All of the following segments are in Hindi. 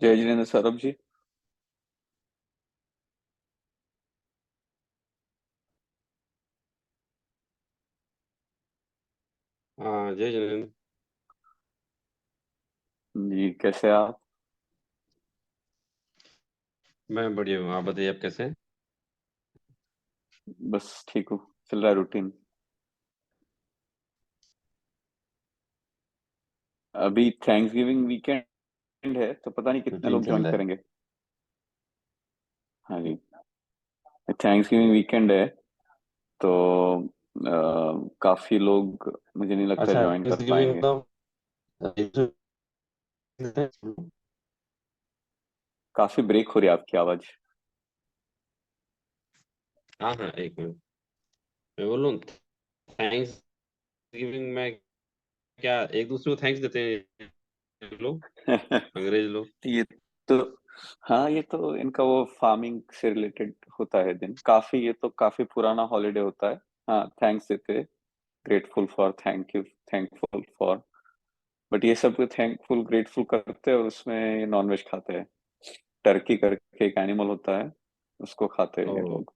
जय जिनेन्द्र सौरभ जी। हाँ, जय जगन्नाथ। जी कैसे हैं आप? मैं बढ़िया हूँ, आप बताइए आप कैसे हैं? बस ठीक हूँ। चल रहा है रूटीन। अभी थैंक्स गिविंग वीकेंड है तो पता नहीं कितने रूटीन लोग चल ज्वाइन रहा है। करेंगे। हाँ जी। थैंक्स गिविंग वीकेंड है तो काफी लोग मुझे नहीं लगता अच्छा, ज्वाइन कर थैंक्सगिविंग पाएंगे। मतलब काफी ब्रेक हो रही है आपकी आवाज। हाँ हाँ, एक मिनट। मैं बोल रहा हूँ, थैंक्स गिविंग में क्या एक दूसरे को थैंक्स देते हैं लोग, अंग्रेज लोग? ये तो, हाँ ये तो इनका वो फार्मिंग से रिलेटेड होता है दिन। काफी, ये तो काफी पुराना हॉलीडे होता है। हाँ, थैंक्स देते हैं। Grateful for, thank you, thankful for. But ये सब थैंकफुल ग्रेटफुल करते हैं और उसमें नॉनवेज खाते हैं। टर्की करके एक एनिमल होता है, उसको खाते हैं ओ, ये लोग।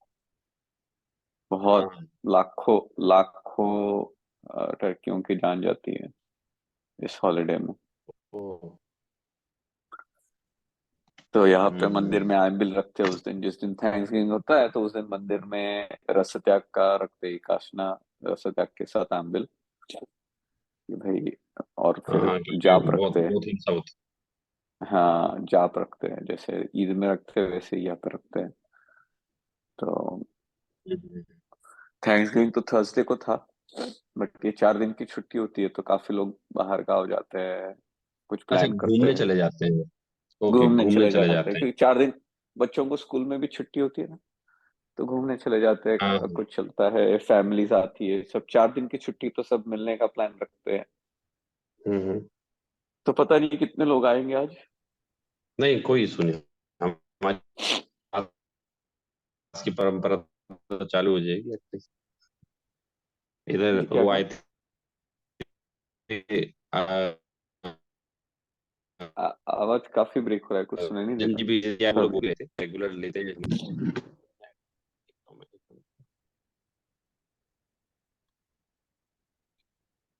बहुत, हाँ। लाखों लाखों टर्कियों की जान जाती है इस हॉलिडे में। ओ। तो यहाँ पे मंदिर हम्म। में आम्बिल रखते हैं उस दिन, जिस दिन थैंक्सगिविंग होता है तो उस दिन मंदिर में रस त्याग का रखते हैं, काशना रस त्याग के साथ आम्बिल, कि भाई। और हाँ फिर हाँ, क्योंकि जाप बहुत रखते हैं। बहुत हिंसा होती हाँ, जाप रखते हैं, जैसे ईद में रखते हैं वैसे ही यहाँ पे रखते हैं। तो है। थैंक्सगिविंग तो थर्सडे को था, बट ये 4 दिन की छुट्टी होती है तो काफी लोग बाहर गाँव जाते हैं, कुछ अच्छा, प्लान करते घूमने हैं। चले जाते हैं। ओके, घूमने घूमने चले चले जाते हैं जाते हैं। क्योंकि 4 दिन बच्चों को स्कूल में भी छुट्टी होती है ना, तो घूमने चले जाते हैं। हाँ हाँ। कुछ चलता है, फैमिलीज आती है, सब 4 दिन की छुट्टी तो सब मिलने का प्लान रखते हैं। तो पता नहीं कितने लोग आएंगे आज। नहीं, कोई इशू नहीं। हमारी आज की परंपरा तो चालू हो जाएगी इधर। जी क्या वो कहा? आए थे आवाज काफी ब्रेक हो रहा है, कुछ सुनाई नहीं दे जन रहा। जी भी, या वो लोग सॉरी। बोल रहे थे रेगुलर लेते हैं।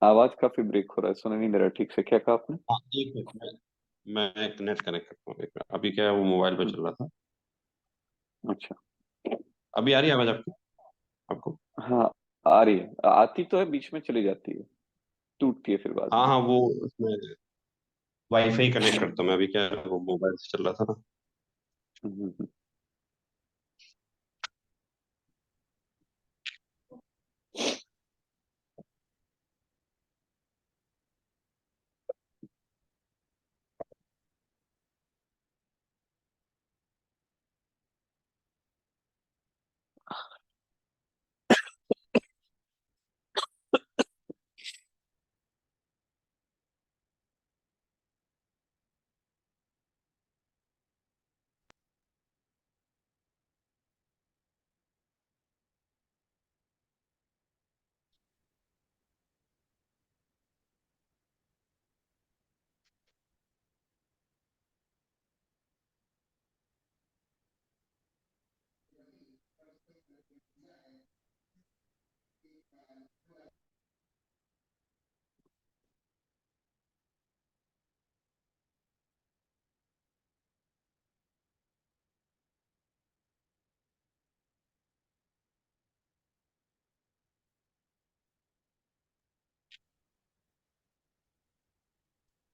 आवाज काफी ब्रेक हो रहा है, सुनाई नहीं दे रहा ठीक से, क्या कहा आपने? हाँ, एक मिनट मैं एक नेट कनेक्ट करता हूँ। अभी क्या है, वो मोबाइल पे हम्म, चल रहा था। अच्छा। अभी आ रही है आवाज आपको? आपको? हाँ, आ रही है, आती तो है, बीच में चली जाती है, टूटती है फिर बाद हाँ में। हाँ, वो उसमें वाईफाई कनेक्ट करता हूँ मैं। अभी क्या है, वो मोबाइल से चल रहा था ना। हम्म,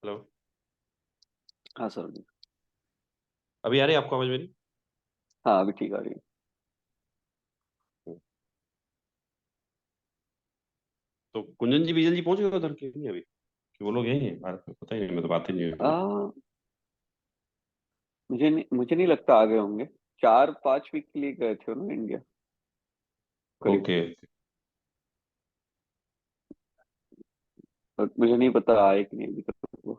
हेलो। हाँ सर जी। अभी आ रही है आपको आवाज मेरी? हाँ, अभी ठीक आ रही है। तो कुंजन जी बीजल जी पहुंच गए उधर के नहीं अभी? कि वो लोग यही है भारत में? पता ही नहीं, मैं तो बात ही नहीं हुई उनसे। आ, मुझे नहीं लगता आ गए होंगे। 4-5 वीक के लिए गए थे ना इंडिया, करीब। ओके। और मुझे नहीं पता आए कि नहीं अभी तक वो।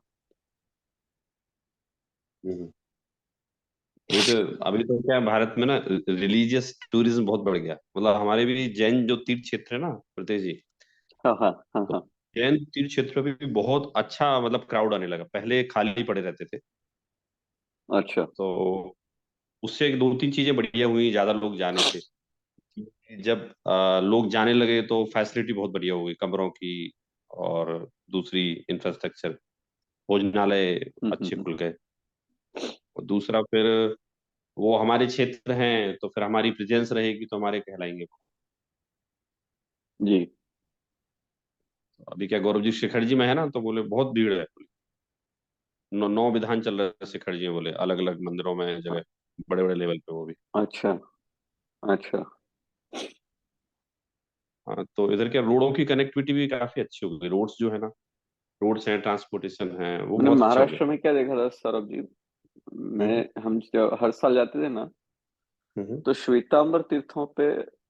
हम्म। अभी तो क्या है, भारत में ना रिलीजियस टूरिज्म बहुत बढ़ गया। मतलब हमारे भी जैन जो तीर्थ क्षेत्र है ना प्रदेश जी, हाँ हाँ हाँ तो हाँ। जैन तीर्थ क्षेत्रों पे भी बहुत अच्छा मतलब क्राउड आने लगा। पहले खाली पड़े रहते थे, अच्छा। तो उससे दो तीन चीजें बढ़िया हुई ज्यादा लोग जाने से। जब लोग जाने लगे तो फैसिलिटी बहुत बढ़िया हो गई कमरों की, और दूसरी इंफ्रास्ट्रक्चर, भोजनालय अच्छे हम्म। खुल गए। और दूसरा फिर वो हमारे क्षेत्र हैं तो फिर हमारी प्रेजेंस रहेगी तो हमारे कहलाएंगे। जी। अभी क्या गौरव जी शिखर जी में है ना, तो बोले बहुत भीड़ है। नौ विधान चल रहे हैं शिखर जी में, बोले अलग अलग मंदिरों में जगह, बड़े बड़े लेवल पे वो भी। अच्छा। अच्छा। हाँ, तो इधर क्या रोडों की कनेक्टिविटी भी काफी अच्छी हो गई, रोड्स जो है ना, रोड्स हैं, ट्रांसपोर्टेशन है, वो मैंने बहुत अच्छे हो गए। महाराष्ट्र में क्या देखा था सौरभ जी, हम्म हम जब हर साल जाते थे ना, हम्म तो श्वेतांबर तीर्थों पे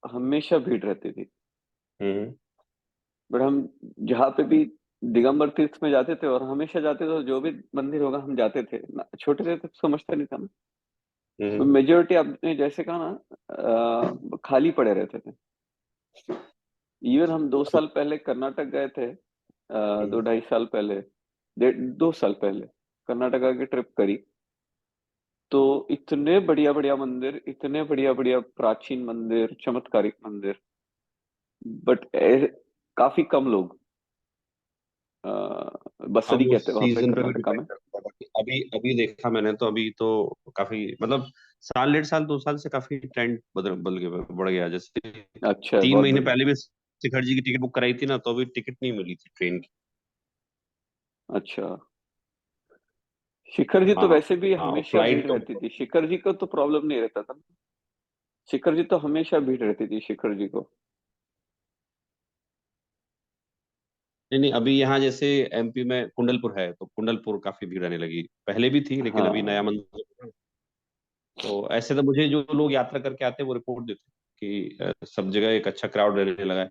हमेशा भीड़ रहती थी। हम्म बट हम जहाँ पे भी दिगंबर तीर्थ में जाते थे, और हमेशा जाते थे, जो भी मंदिर होगा हम जाते थे ना, छोटे थे तो समझता नहीं था ना। हम्म मेजोरिटी आपने जैसे कहा ना, खाली पड़े रहते थे। इवन हम 2 साल पहले कर्नाटक गए थे, हम्म। 2 ढाई साल पहले, 2 साल पहले कर्नाटका की ट्रिप करी। तो इतने बढ़िया बढ़िया मंदिर, इतने बढ़िया बढ़िया प्राचीन मंदिर, चमत्कारिक मंदिर, बट काफी कम लोग। अ, अब बसरी वो कहते हैं वहां पे सीजन पे भी कर्नाटका डिपेंड में। करता है, बाकी अभी अभी देखा मैंने तो अभी तो काफी मतलब साल डेढ़ साल 2 साल से काफी ट्रेंड बदल गया, बढ़ गया। जैसे अच्छा है, तीन बहुत महीने बढ़िया। पहले भी शिखर जी की टिकट बुक कराई थी ना, तो अभी टिकट नहीं मिली थी ट्रेन की। अच्छा। शिखर जी तो हाँ वैसे भी हाँ, हमेशा भीड़ फ्लाइट तो रहती थी, शिखर जी को तो प्रॉब्लम नहीं रहता था। शिखर जी तो हमेशा भीड़ रहती थी, शिखर जी को। नहीं नहीं, अभी यहाँ जैसे एमपी में कुंडलपुर है, तो कुंडलपुर काफी भीड़ आने लगी, पहले भी थी लेकिन अभी नया हाँ। मंदिर है। तो ऐसे तो मुझे जो लोग यात्रा करके आते हैं वो रिपोर्ट देते हैं कि सब जगह एक अच्छा क्राउड रहने लगा है।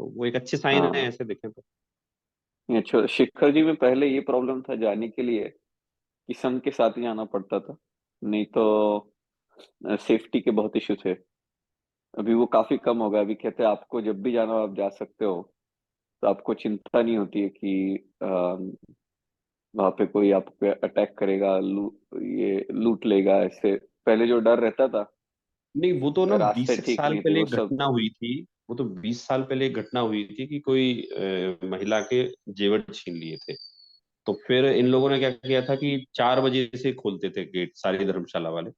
तो वो एक अच्छे साइन है हाँ। ऐसे देखें तो। ये अच्छा, शिखर जी में पहले ये प्रॉब्लम था, जाने के लिए कि संघ के साथ ही जाना पड़ता था, नहीं तो सेफ्टी के बहुत इश्यू थे। अभी वो काफी कम हो गया, अभी कहते हैं आपको जब भी जाना हो आप जा सकते हो। तो आपको चिंता नहीं होती है कि वहां पे कोई आप पे अटैक करेगा, ये लूट लेगा, ऐसे पहले जो डर रहता था। नहीं, वो तो ना रास्ते बीस एक ठीक साल नहीं थे पहले वो एक सब। घटना हुई थी। वो तो 20 साल पहले एक घटना हुई थी कि कोई महिला के जेवर छीन लिए थे। तो फिर इन लोगों ने क्या किया था कि 4 बजे से खोलते थे गेट सारी धर्मशाला वाले।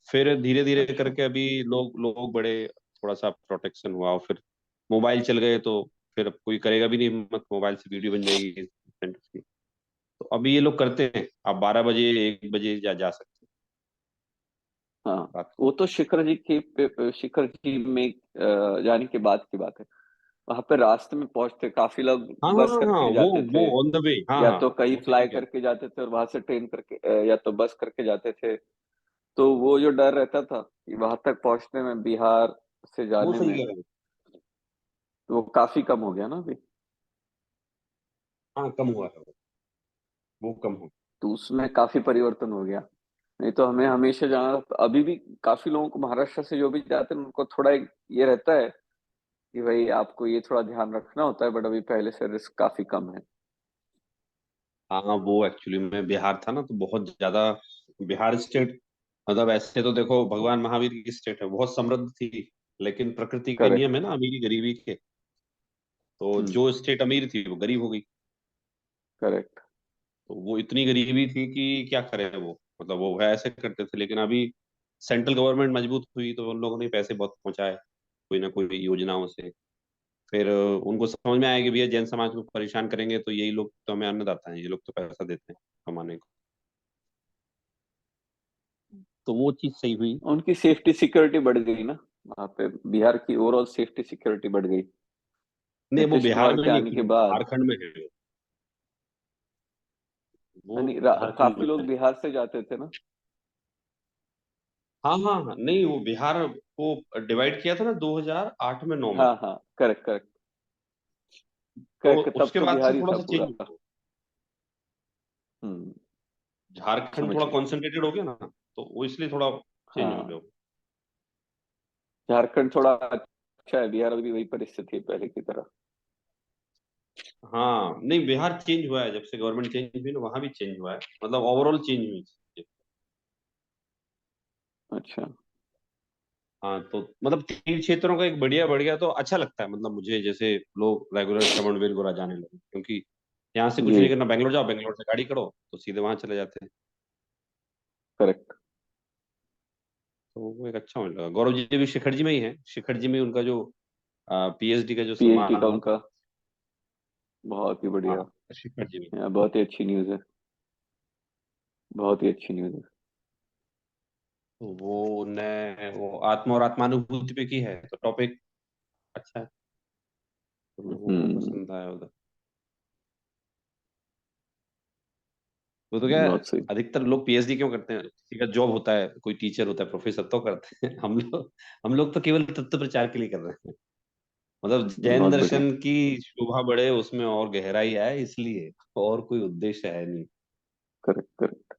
फिर धीरे धीरे अच्छा। करके अभी लोग लोग बड़े, थोड़ा सा प्रोटेक्शन हुआ, और फिर मोबाइल चल गए तो फिर अब कोई करेगा भी नहीं हिम्मत, मोबाइल से वीडियो बन जाएगी इंसिडेंट की। तो अभी ये लोग करते हैं, आप 12 बजे 1 बजे जा सकते हाँ। हैं रात को। वो तो शिखर जी शिखर जी में जाने के बाद की बात है। वहां पे रास्ते में पहुंचते काफी लोग हाँ हाँ बस हाँ, करके वो जाते वो थे, ऑन द वे, हाँ या हाँ, तो कहीं वो सही फ्लाई कह रहे करके जाते थे और वहां से ट्रेन करके, या तो बस करके जाते थे। तो वो जो डर रहता था कि वहां तक पहुंचने में, बिहार से हैं। वो जाने सही में, कह रहे हैं। तो वो काफी कम हो गया ना अभी। हाँ, कम हुआ है वो कम हो। तो उसमें काफी परिवर्तन हो गया। नहीं तो हमें हमेशा जाना, अभी भी काफी लोगों को महाराष्ट्र से जो भी जाते हैं उनको थोड़ा ये रहता है कि भाई आपको ये थोड़ा ध्यान रखना होता है, बट अभी पहले से रिस्क काफी कम है। हाँ, वो एक्चुअली में बिहार था ना तो बहुत ज्यादा, बिहार स्टेट मतलब ऐसे तो देखो भगवान महावीर की स्टेट है, बहुत समृद्ध थी। लेकिन प्रकृति के नियम है करेक्ट। ना अमीरी गरीबी के। तो हम्म। जो स्टेट अमीर थी वो गरीब हो गई। करेक्ट। तो वो इतनी गरीबी थी कि क्या करे वो, मतलब वो ऐसे करते थे। लेकिन अभी सेंट्रल गवर्नमेंट मजबूत हुई तो उन लोगों ने पैसे बहुत पहुंचाए कोई ना कोई योजनाओं से। फिर उनको समझ में आया कि भैया जैन समाज को परेशान करेंगे तो यही लोग तो हमें अन्नदाता हैं, ये लोग तो पैसा देते हैं कमाने को। तो वो चीज सही हुई। उनकी सेफ्टी सिक्योरिटी बढ़ गई ना, वहाँ पे बिहार की ओवरऑल सेफ्टी सिक्योरिटी बढ़ गई नहीं, वो नीतीश बिहार कुमार में के नहीं आने के एक्चुअली, बाद। झारखंड में है वो, यानी झारखंड काफी में लोग है। बिहार से जाते थे ना। हाँ हाँ हाँ, नहीं वो बिहार को डिवाइड किया था ना 2008 में 9 में। हाँ हाँ, करेक्ट करेक्ट। तो करेक्ट, तब उसके तो बाद से बिहारी थोड़ा था सा चेंज पूरा। हुआ। हम्म। झारखंड समझ थोड़ा गया। कॉन्सेंट्रेटेड हो गया ना, तो वो इसलिए थोड़ा चेंज हो गया हाँ। वो। झारखंड थोड़ा अच्छा है, बिहार अभी वही परिस्थिति है पहले की तरह। हाँ नहीं, बिहार चेंज हुआ है, जब से गवर्नमेंट चेंज हुई ना वहां भी चेंज हुआ है, मतलब ओवरऑल चेंज हुई चीजें। अच्छा। हाँ तो मतलब तीन क्षेत्रों का एक बढ़िया बढ़िया तो अच्छा लगता है, मतलब मुझे जैसे लोग रेगुलर श्रवण बेलगोरा जाने लगे, क्योंकि यहाँ से कुछ जी। नहीं करना, बैंगलोर जाओ, बैंगलोर से गाड़ी करो तो सीधे वहां चले जाते हैं। करेक्ट। तो वो एक अच्छा मुझे लगा। गौरव जी भी शिखर जी में ही है, शिखर जी में ही उनका जो पीएचडी का जो पीएचडी सम्मान का हुआ था। उनका बहुत ही हाँ बढ़िया। शिखर जी में। बहुत ही अच्छी न्यूज़ है। बहुत ही अच्छी न्यूज़ है। तो वो ने वो आत्मा और आत्मानुभूति पे की है, तो टॉपिक अच्छा है, तो लोगों को हम्म। पसंद आया उधर। वो तो क्या है, बहुत सही। अधिकतर लोग पीएचडी क्यों करते हैं, किसी का जॉब होता है, कोई टीचर होता है, प्रोफेसर तो करते हैं। हम लोग तो केवल तत्व प्रचार के लिए कर रहे हैं, मतलब जैन बहुत बढ़िया। दर्शन की शोभा बढ़े, उसमें और गहराई आए इसलिए, और कोई उद्देश्य है नहीं। Correct correct.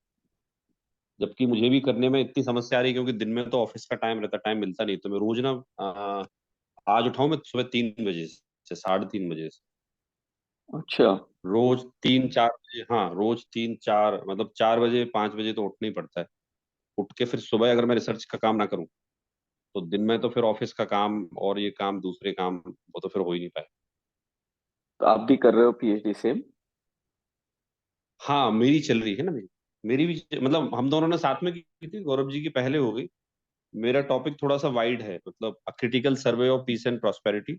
जबकि मुझे भी करने में इतनी समस्या आ रही है, क्योंकि दिन में तो ऑफिस का टाइम रहता, टाइम मिलता नहीं, तो मैं रोज ना आज उठाऊं मैं सुबह 3 बजे से 3:30 बजे से, अच्छा। रोज 3-4 बजे, हाँ रोज 3-4, मतलब 4 बजे 5 बजे तो उठना ही पड़ता है। उठ के फिर सुबह अगर मैं रिसर्च का काम ना करूं, तो दिन में तो फिर ऑफिस का काम और ये काम दूसरे काम वो तो फिर हो ही नहीं पाए। तो आप भी कर रहे हो पीएचडी सेम? हाँ मेरी चल रही है ना, मेरी भी, मतलब हम दोनों ने साथ में की थी, गौरव जी की पहले हो गई। मेरा टॉपिक थोड़ा सा वाइड है, मतलब a critical survey of peace and prosperity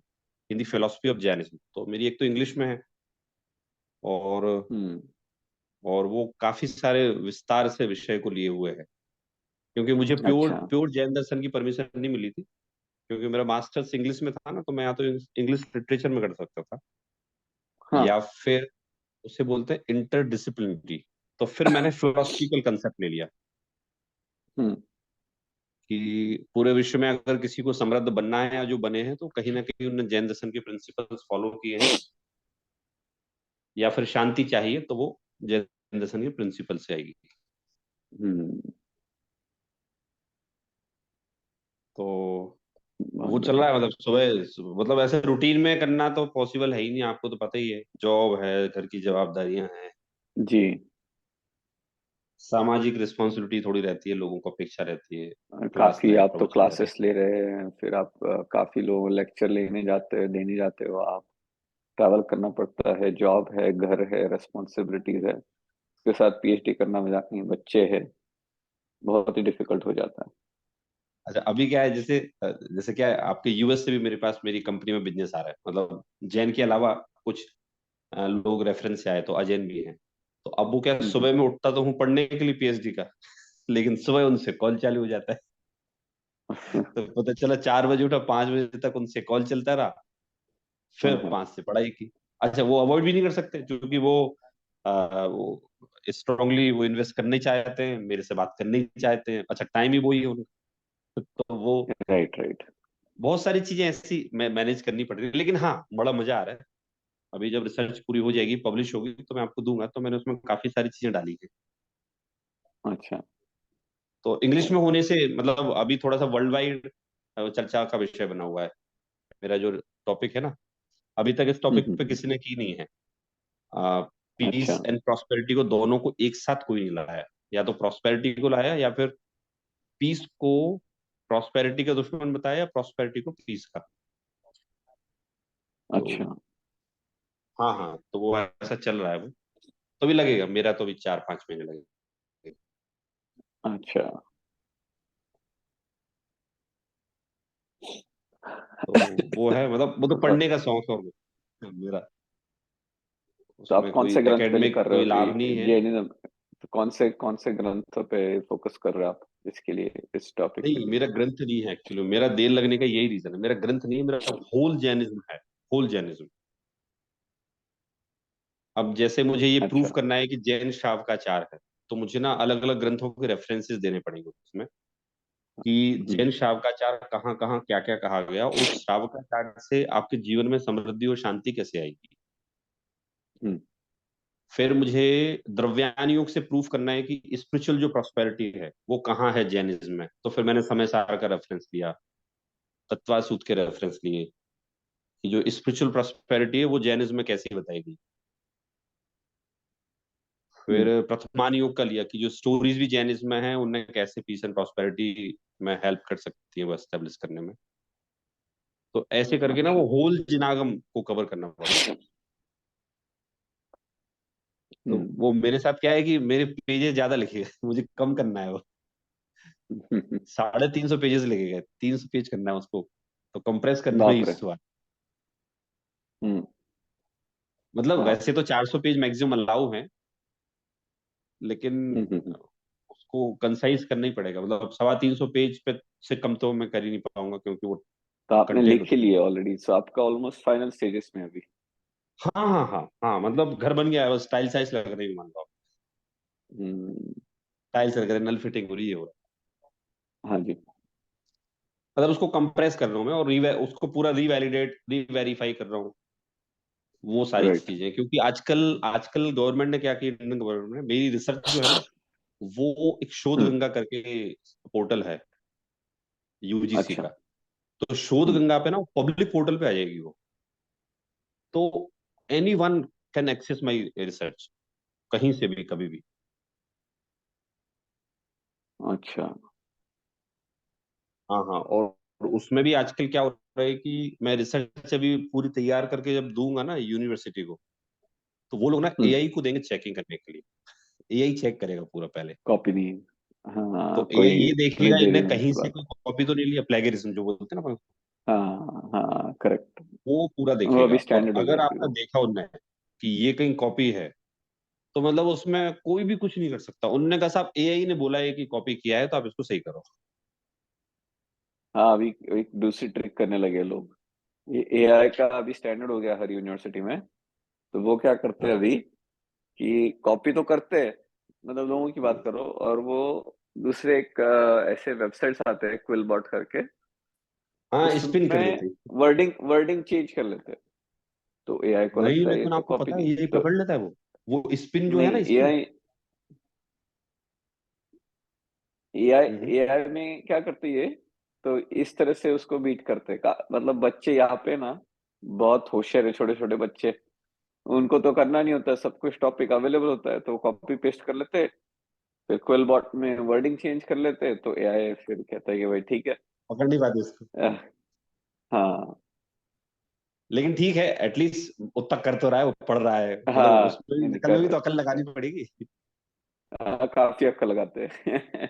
in the philosophy of Jainism, तो मेरी एक तो इंग्लिश में है, और हम्म। वो काफी सारे विस्तार से विषय को लिए हुए है, क्योंकि मुझे प्योर अच्छा। प्योर जैन दर्शन की परमिशन नहीं मिली थी, क्योंकि मेरा मास्टर्स इंग्लिश में था ना, तो मैं या तो इंग्लिश लिटरेचर में कर सकता था, हाँ। या फिर उसे बोलते हैं इंटरडिसिप्लिनरी। तो फिर मैंने फिलोसफिकल कंसेप्ट ले लिया हम्म। कि पूरे विश्व में अगर किसी को समृद्ध बनना है या जो बने हैं, तो कहीं ना कहीं उन्होंने जैन दर्शन के प्रिंसिपल्स फॉलो किए हैं, या फिर शांति चाहिए तो वो जैन दर्शन के प्रिंसिपल से आएगी। हम्म। तो बहुत वो चल बढ़िया। रहा है, मतलब सुबह, मतलब ऐसे रूटीन में करना तो पॉसिबल है ही नहीं, आपको तो पता ही है, जॉब है, घर की जवाबदारियां हैं, जी। सामाजिक रिस्पॉन्सिबिलिटी थोड़ी रहती है, लोगों को अपेक्षा रहती है, क्लास काफी लें, आप तो प्रवचन करें। क्लासेस ले रहे हैं, फिर आप काफी लोग लेक्चर लेने जाते हो, देने जाते हो आप। ट्रैवल करना पड़ता है, जॉब है, घर है, रेस्पॉन्सिबिलिटीज है, उसके साथ पीएचडी करना मजाक नहीं, बच्चे है। बहुत ही डिफिकल्ट हो जाता अच्छा अभी क्या है, जैसे जैसे क्या है, आपके यूएस से भी मेरे पास मेरी कंपनी में बिजनेस आ रहा है, मतलब जैन के अलावा कुछ लोग रेफरेंस से आए तो अजैन भी हैं। तो अब वो क्या है, है। सुबह में उठता तो हूँ पढ़ने के लिए पीएचडी का, लेकिन सुबह उनसे कॉल चालू हो जाता है। तो पता चला 4 बजे उठा, 5 बजे तक उनसे कॉल चलता रहा, फिर हाँ हाँ। 5 से पढ़ाई की। अच्छा वो अवॉइड भी नहीं कर सकते, क्योंकि वो स्ट्रांगली वो इन्वेस्ट करना ही चाहते हैं, मेरे से बात करना ही चाहते हैं, अच्छा टाइम ही वही है उनका, तो वो राइट राइट। बहुत सारी चीजें ऐसी मैं मैनेज करनी पड़ रही है, लेकिन हाँ बड़ा मजा आ रहा है। अभी जब रिसर्च पूरी हो जाएगी, पब्लिश होगी, तो मैं आपको दूंगा, तो मैंने उसमें काफी सारी चीजें डाली है। अच्छा। तो इंग्लिश में होने से मतलब अभी थोड़ा सा वर्ल्ड वाइड चर्चा का विषय बना हुआ है मेरा जो टॉपिक है ना, अभी तक इस टॉपिक पे हम्म। किसी ने की नहीं है। अच्छा। पीस एंड प्रॉस्पेरिटी को दोनों को एक साथ कोई नहीं लाया, या तो प्रॉस्पेरिटी को लाया, या फिर पीस को प्रॉस्पेरिटी का दुश्मन बताया, या प्रॉस्पेरिटी को पीस का। तो अच्छा। हाँ हाँ, तो वो ऐसा चल रहा है वो, तो भी लगेगा, मेरा तो भी 4-5 महीने लगेगा। अच्छा। तो वो है, मतलब वो तो और पढ़ने का शौक है मेरा, तो आप उसमें कौन कोई से ग्रंथ पे एकेडमिक कर रहे हो कोई अभी? लाभ नहीं है। जैनिज्म? तो कौन से ग्रंथों पे फोकस कर रहे हो आप इसके लिए, इस टॉपिक के नहीं लिए? मेरा ग्रंथ नहीं है एक्चुअली, मेरा देर लगने का यही रीजन है, मेरा ग्रंथ नहीं है, मेरा होल जैनिज्म है, होल जैनिज्म। अब जैसे मुझे ये प्रूव अच्छा। करना है कि जैन शावकाचार है, तो मुझे ना अलग अलग ग्रंथों के रेफरेंसेस देने पड़ेंगे उसमें, कि हम्म। जैन शावकाचार कहाँ कहाँ क्या क्या कहा गया, उस शावकाचार से आपके जीवन में समृद्धि और शांति कैसे आएगी। हम्म। फिर मुझे द्रव्यान योग से प्रूफ करना है कि स्पिरिचुअल जो प्रॉस्पेरिटी है वो कहाँ है जैनिज्म में, तो फिर मैंने समय सार का रेफरेंस लिया, तत्वा सूत के रेफरेंस लिए, कि जो स्पिरिचुअल प्रॉस्पेरिटी है वो जैनिज्म में कैसे बताई गई। फिर हम्म, प्रथमान योग का लिया कि जो स्टोरीज भी जैनिज्म में है उन्हें कैसे पीस एंड प्रॉस्पेरिटी में हेल्प कर सकती है वो एस्टेब्लिश करने में। तो ऐसे करके ना अच्छा। वो होल जिनागम को कवर करना पड़ा। तो हम्म। वो मेरे साथ क्या है कि मेरे पेजेस ज्यादा लिखे गए मुझे कम करना है वो। 350 पेजेस लिखे गए, 300 पेज करना है उसको, तो कंप्रेस करने में बाप रे। इस बार। हम्म। मतलब वाह। वैसे तो 400 पेज मैक्सिमम अलाउ है, लेकिन हम्म। उसको कंसाइज करना ही पड़ेगा। मतलब 350 पेज पे से कम तो मैं कर ही नहीं पाऊंगा, क्योंकि वो तो आपने कंटेंट लिख ही उतना है। लिए ऑलरेडी, सो आपका ऑलमोस्ट फाइनल स्टेजेस में है अभी। हाँ हाँ हाँ हाँ, मतलब घर बन गया है, बस टाइल साइज लग रही है, मान लो हम्म। टाइल्स लग रहे हैं, नल फिटिंग हो रही है, हो रहा हाँ जी। है। मतलब उसको कंप्रेस कर रहा हूँ मैं, और उसको पूरा रीवैलिडेट रीवेरीफाई कर रहा हूँ, वो सारी राइट। चीजें। क्योंकि आजकल आजकल गवर्नमेंट ने क्या किया, इंडियन गवर्नमेंट ने, मेरी रिसर्च जो है ना, वो एक शोध हम्म। गंगा करके पोर्टल है यूजीसी अच्छा। का। तो शोध हम्म। गंगा पे ना पब्लिक पोर्टल पे आ जाएगी वो। तो anyone can access my research, कहीं से भी कभी भी। अच्छा। हाँ हाँ, और उसमें भी आजकल क्या हो रहा है कि मैं रिसर्च अभी पूरी तैयार करके जब दूंगा ना यूनिवर्सिटी को, तो वो लोग ना हम्म। एआई को देंगे चेकिंग करने के लिए। एआई चेक करेगा पूरा पहले। कॉपी नहीं। हाँ, तो एआई कोई ये देखेगा इन्हें प्लेगेरिज्म कहीं की से बात। कोई कॉपी तो नहीं लिया, प्लेगरिज्म जो बोलते हैं ना अपन, हाँ हाँ, करेक्ट। वो पूरा वो देखेगा। अभी और स्टैंडर्ड हो गया अगर अभी आपने वो। देखा उनने कि ये कहीं कॉपी है, तो मतलब उसमें कोई भी कुछ नहीं कर सकता। उनने कहा साहब एआई ने बोला है कि कॉपी किया है, तो आप इसको सही करो। हाँ, अभी एक दूसरी ट्रिक करने लगे लोग। ये एआई का अभी स्टैंडर्ड हो गया हर यूनिवर्सिटी में। तो वो क्या करते हैं हाँ अभी कि कॉपी तो करते हैं, मतलब लोगों की बात करो, और वो दूसरे एक ऐसे वेबसाइट्स आते हैं क्विलबॉट करके, हाँ, स्पिन कर उसमें लेते हैं। वर्डिंग वर्डिंग चेंज कर लेते हैं। तो एआई को नहीं, लगता है ये लेकिन तो आपको कॉपी पता है नहीं ये तो। पकड़ लेता है वो स्पिन जो है नहीं, ना, स्पिन। एआई एआई हम्म। एआई में क्या करती है, तो इस तरह से उसको बीट करते हैं मतलब बच्चे यहाँ पे ना बहुत होशियार है, छोटे छोटे बच्चे। उनको तो करना नहीं होता, सब कुछ टॉपिक अवेलेबल होता है, तो कॉपी पेस्ट कर लेते हैं। फिर क्वेल बॉट में वर्डिंग चेंज कर लेते हैं, तो एआई फिर कहता है कि भाई ठीक है। पकड़ नहीं पाते इसको। अह, हाँ लेकिन ठीक है, एटलीस्ट उतना कर तो रहा है, वो पढ़ रहा है। मतलब हाँ, उसमें भी नहीं नहीं, नकल कर में भी रहे तो हैं। अकल लगानी पड़ेगी। काफी अक्कल लगाते हैं।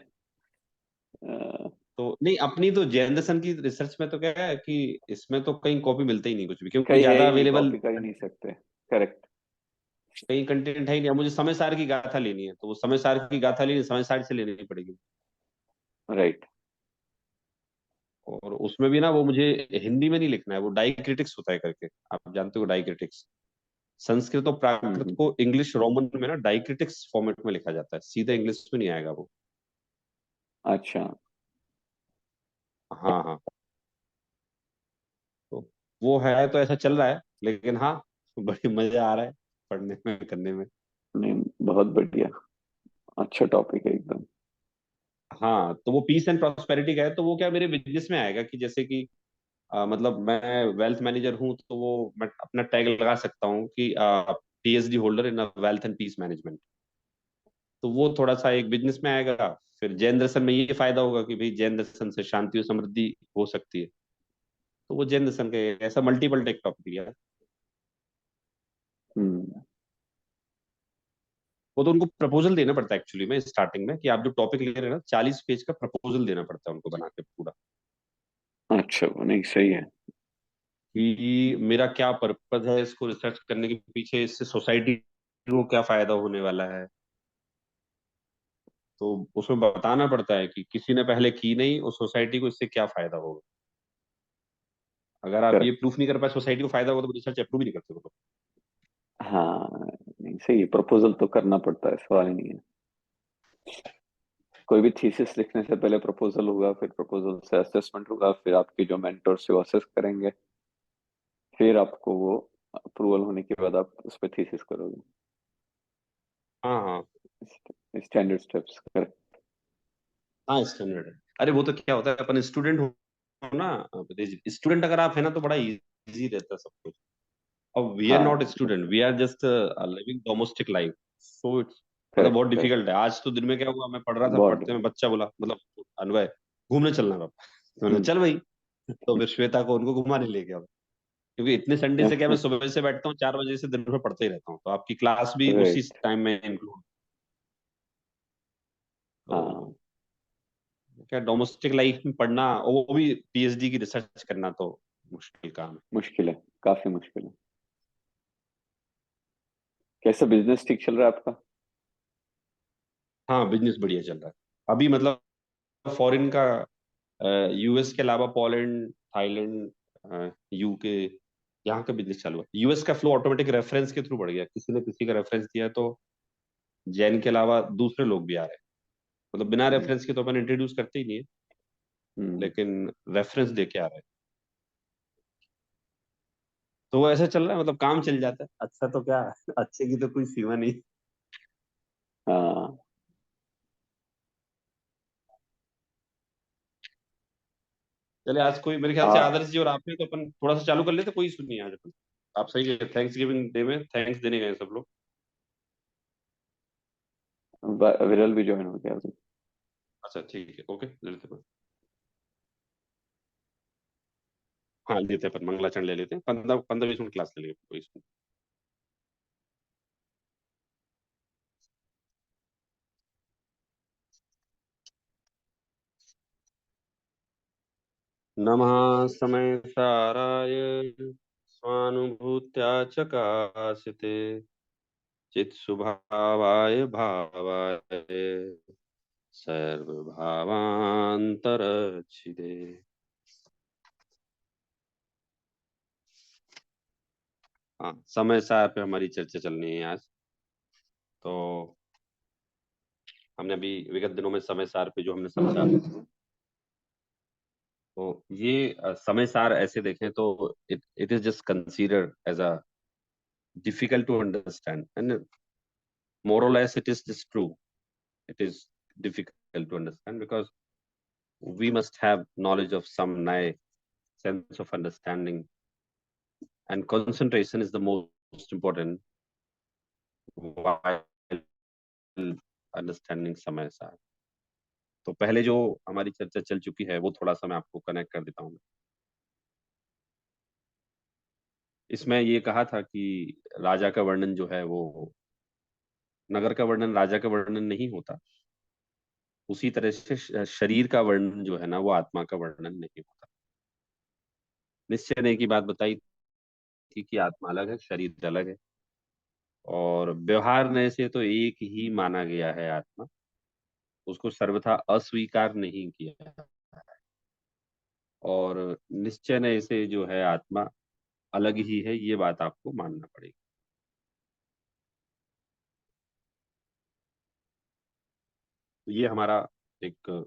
तो नहीं, अपनी तो जैन दर्शन की रिसर्च में तो क्या है कि इसमें तो कहीं कॉपी मिलता ही नहीं कुछ भी, क्योंकि कहीं है ज्यादा ही नहीं, अवेलेबल कॉपी कर ही नहीं सकते। करेक्ट। कहीं कंटेंट है ही नहीं। अब मुझे समय सार की गाथा लेनी है, तो वो समय सार की गाथा लेनी समय सार से लेनी पड़ेगी। राइट। और उसमें भी ना वो मुझे हिंदी में नहीं लिखना है, वो डाइक्रिटिक्स होता है करके, आप जानते हो डाइक्रिटिक्स। संस्कृत और प्राकृत हम्म। को इंग्लिश रोमन में ना डाइक्रिटिक्स फॉर्मेट में लिखा जाता है, सीधा इंग्लिश में नहीं आएगा वो। अच्छा। हाँ हाँ। तो वो है, तो ऐसा चल रहा है। लेकिन हाँ, बड़ी मजा आ रहा है पढ़ने में, करने में। नहीं, बहुत बढ़िया। अच्छा टॉपिक है एकदम। हाँ, तो वो पीस एंड प्रॉस्पेरिटी का है, तो वो क्या मेरे बिजनेस में आएगा कि जैसे कि मतलब मैं वेल्थ मैनेजर हूँ, तो वो मैं अपना टैग लगा सकता हूँ कि PhD holder in wealth and peace management. तो वो थोड़ा सा एक बिजनेस में आएगा। फिर जैन दर्शन में ये फायदा होगा कि भाई जैन दर्शन से शांति और समृद्धि हो सकती है। तो वो जैन दर्शन के ऐसा मल्टीपल टेक टॉपिक है। हम्म। वो तो उनको प्रपोजल देना पड़ता है एक्चुअली में स्टार्टिंग में, कि आप जो टॉपिक ले रहे हैं ना, 40 पेज का प्रपोजल देना पड़ता है उनको बना के पूरा, अच्छा, नहीं सही है। कि मेरा क्या पर्पज है इसको रिसर्च करने के पीछे, इससे सोसाइटी को क्या फायदा होने वाला है। तो उसमें बताना पड़ता है कि किसी ने पहले की नहीं, और सोसाइटी को इससे क्या फायदा होगा। अगर आप ये करेक्ट। प्रूफ नहीं कर पाए सोसाइटी को फायदा होगा, तो रिसर्च अप्रूव ही नहीं करते वो लोग। हाँ, नहीं सही है, प्रपोजल तो करना पड़ता है, सवाल ही नहीं है। कोई भी थीसिस लिखने से पहले प्रपोजल होगा, फिर प्रपोजल से असेसमेंट होगा, फिर आपके जो मेंटर से वो असेस करेंगे, फिर आपको वो अप्रूवल होने के बाद आप उस पर थीसिस करोगे। हाँ हाँ स्टैंडर्ड स्टेप्स, करेक्ट। हाँ, स्टैंडर्ड है। अरे वो तो क्या होता है, अपन स्टूडेंट हो ना, स्टूडेंट अगर आप है ना, तो बड़ा इजी रहता है सब कुछ। और वी आर नॉट हाँ student, we are just living domestic life, so it's मतलब बहुत करेक्ट करेक्ट। डिफिकल्ट है। आज तो दिन में क्या हुआ, मैं पढ़ रहा था, बहुत पढ़ते में बच्चा बोला, मतलब अनवय, घूमने चलना पापा। तो मैंने हम्म। कहा, चल भाई। तो फिर श्वेता को उनको घुमाने ले गया, क्योंकि इतने संडे से क्या, मैं सुबह से बैठता हूँ 4 बजे से दिन भर पढ़ते ही रहता हूँ, तो आपकी क्लास भी उसी राइट। टाइम में इंक्लूड। तो हाँ क्या डोमेस्टिक लाइफ में पढ़ना, और वो भी पीएचडी की रिसर्च करना, तो मुश्किल काम है। मुश्किल है, काफी मुश्किल है। कैसा बिजनेस ठीक चल रहा है आपका? हाँ, बिजनेस बढ़िया चल रहा है अभी, मतलब फॉरेन का, यूएस के अलावा पोलैंड, थाईलैंड, यूके, यहाँ का बिजनेस चालू है। यूएस का फ्लो ऑटोमेटिक रेफरेंस के थ्रू बढ़ गया, किसी ने किसी का रेफरेंस दिया, तो जैन के अलावा दूसरे लोग भी आ रहे हैं। मतलब बिना हम्म। रेफरेंस के तो अपन इंट्रोड्यूस करते ही नहीं है, हम्म। लेकिन रेफरेंस दे के आ रहे हैं। तो वो ऐसा चल रहा है, मतलब काम चल जाता है, अच्छा तो क्या, अच्छे की तो कोई सीमा नहीं। हाँ। चले, आज कोई मेरे ख्याल से आ आदर्श जी और आप में, तो अपन थोड़ा सा चालू कर लेते, कोई सुनिए आज अपन। आप सही है, थैंक्स गिविंग डे में थैंक्स देने गए सब लोग। विरल भी ज्वाइन हो गया अभी। अच्छा ठीक है, ओके, ले लेते हैं। हाँ, लेते हैं अपन, मंगलाचरण ले लेते हैं, 15-20 मिनट क्लास ले लेंगे, कोई issue नहीं। नमः समय साराय स्वानुभूत्या चकाशिते चित स्वभावाय भावाय सर्वभावांतरच्छिदे। हाँ, समय सार पे हमारी चर्चा चलनी है आज। तो हमने अभी विगत दिनों में समय सार पे जो हमने समझा, तो ये समय सार ऐसे देखें तो it it is just considered as a difficult to understand, and more or less it is just true. It is difficult to understand because we must have knowledge of some sense of understanding, and concentration is the most important while understanding समय सार। तो पहले जो हमारी चर्चा चल चुकी है वो थोड़ा सा मैं आपको कनेक्ट कर देता हूँ। इसमें ये कहा था कि राजा का वर्णन जो है वो, नगर का वर्णन राजा का वर्णन नहीं होता, उसी तरह से शरीर का वर्णन जो है ना, वो आत्मा का वर्णन नहीं होता। निश्चय ने की बात बताई थी कि आत्मा अलग है, शरीर अलग है, और व्यवहार नय से तो एक ही माना गया है आत्मा, उसको सर्वथा अस्वीकार नहीं किया। और निश्चय नय से जो है आत्मा अलग ही है, ये बात आपको मानना पड़ेगी। तो ये हमारा एक,